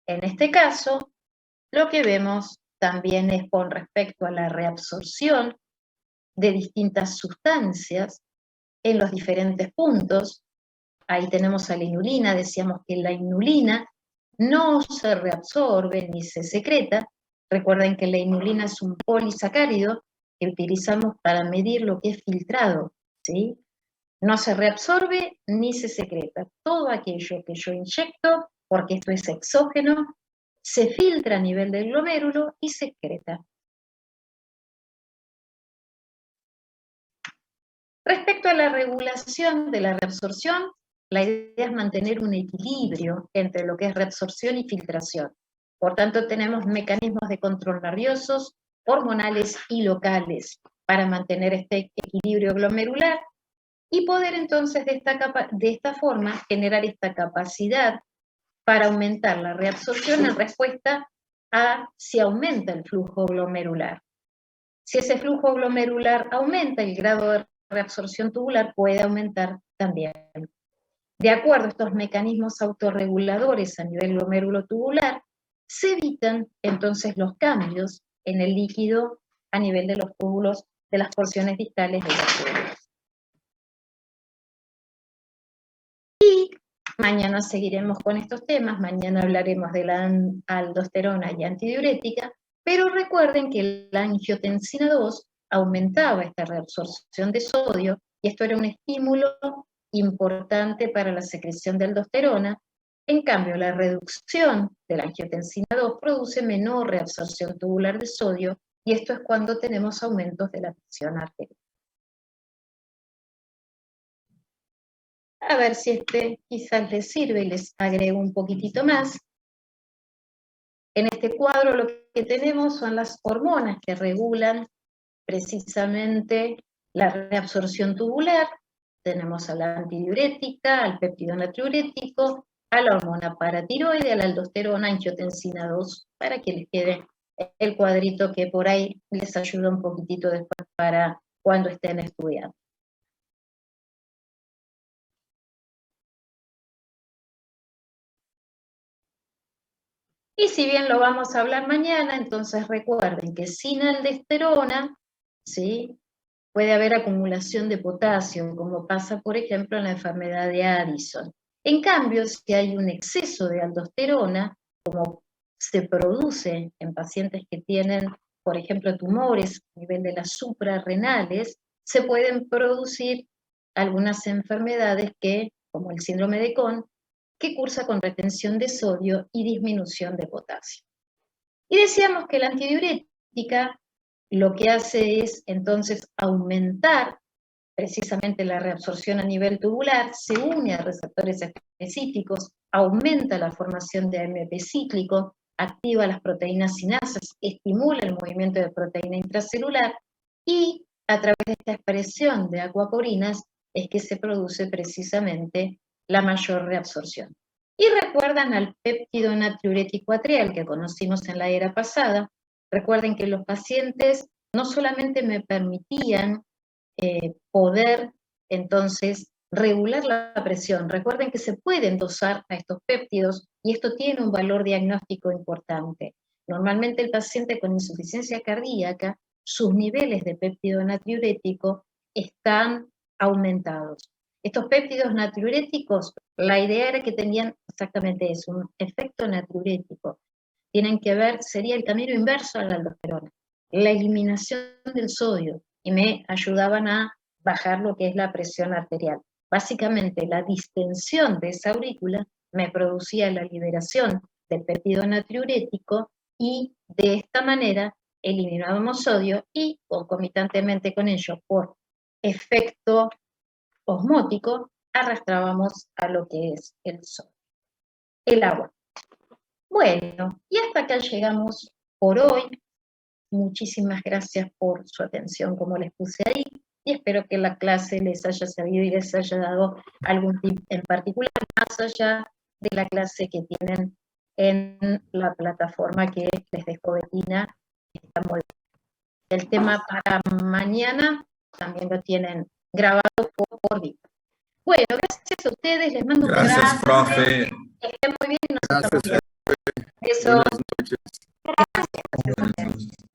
En este caso, lo que vemos también es con respecto a la reabsorción de distintas sustancias en los diferentes puntos. Ahí tenemos a la inulina, decíamos que la inulina no se reabsorbe ni se secreta. Recuerden que la inulina es un polisacárido que utilizamos para medir lo que es filtrado, ¿sí? No se reabsorbe ni se secreta. Todo aquello que yo inyecto, porque esto es exógeno, se filtra a nivel del glomérulo y se excreta. Respecto a la regulación de la reabsorción, la idea es mantener un equilibrio entre lo que es reabsorción y filtración. Por tanto, tenemos mecanismos de control nerviosos, hormonales y locales para mantener este equilibrio glomerular y poder entonces de esta forma generar esta capacidad para aumentar la reabsorción en respuesta a si aumenta el flujo glomerular. Si ese flujo glomerular aumenta, el grado de reabsorción tubular puede aumentar también. De acuerdo a estos mecanismos autorreguladores a nivel glomérulo tubular, se evitan entonces los cambios en el líquido a nivel de los túbulos, de las porciones distales de los túbulos. Y mañana seguiremos con estos temas, mañana hablaremos de la aldosterona y antidiurética, pero recuerden que la angiotensina 2 aumentaba esta reabsorción de sodio y esto era un estímulo importante para la secreción de aldosterona. En cambio, la reducción de la angiotensina 2 produce menor reabsorción tubular de sodio y esto es cuando tenemos aumentos de la presión arterial. A ver si este quizás les sirve y les agrego un poquitito más. En este cuadro lo que tenemos son las hormonas que regulan precisamente la reabsorción tubular. Tenemos a la antidiurética, al péptido natriurético, a la hormona paratiroide, a la aldosterona, angiotensina 2, para que les quede el cuadrito que por ahí les ayuda un poquitito después para cuando estén estudiando. Y si bien lo vamos a hablar mañana, entonces recuerden que sin aldosterona, ¿sí?, puede haber acumulación de potasio, como pasa, por ejemplo, en la enfermedad de Addison. En cambio, si hay un exceso de aldosterona, como se produce en pacientes que tienen, por ejemplo, tumores a nivel de las suprarrenales, se pueden producir algunas enfermedades que, como el síndrome de Cohn, que cursa con retención de sodio y disminución de potasio. Y decíamos que la antidiurética lo que hace es entonces aumentar precisamente la reabsorción a nivel tubular, se une a receptores específicos, aumenta la formación de AMP cíclico, activa las proteínas sinasas, estimula el movimiento de proteína intracelular y a través de esta expresión de acuaporinas es que se produce precisamente la mayor reabsorción. Y recuerdan al péptido natriurético atrial que conocimos en la era pasada. Recuerden que los pacientes no solamente me permitían poder entonces regular la presión. Recuerden que se pueden dosar a estos péptidos y esto tiene un valor diagnóstico importante. Normalmente el paciente con insuficiencia cardíaca, sus niveles de péptido natriurético están aumentados. Estos péptidos natriuréticos, la idea era que tenían exactamente eso, un efecto natriurético. Tienen que ver, sería el camino inverso a la aldosterona, la eliminación del sodio, y me ayudaban a bajar lo que es la presión arterial. Básicamente, la distensión de esa aurícula me producía la liberación del péptido natriurético y de esta manera eliminábamos sodio y concomitantemente con ello, por efecto osmótico, arrastrábamos a lo que es el sodio. El agua. Bueno, y hasta acá llegamos por hoy. Muchísimas gracias por su atención, como les puse ahí, y espero que la clase les haya servido y les haya dado algún tip en particular, más allá de la clase que tienen en la plataforma que les dejo Betina. Está muy bien. El tema para mañana también lo tienen grabado por día. Bueno, gracias a ustedes, les mando un abrazo. Gracias, profe. Estén muy bien y nos Gracias, estamos viendo. profe. Besos. Buenas noches. Gracias. Buenas noches.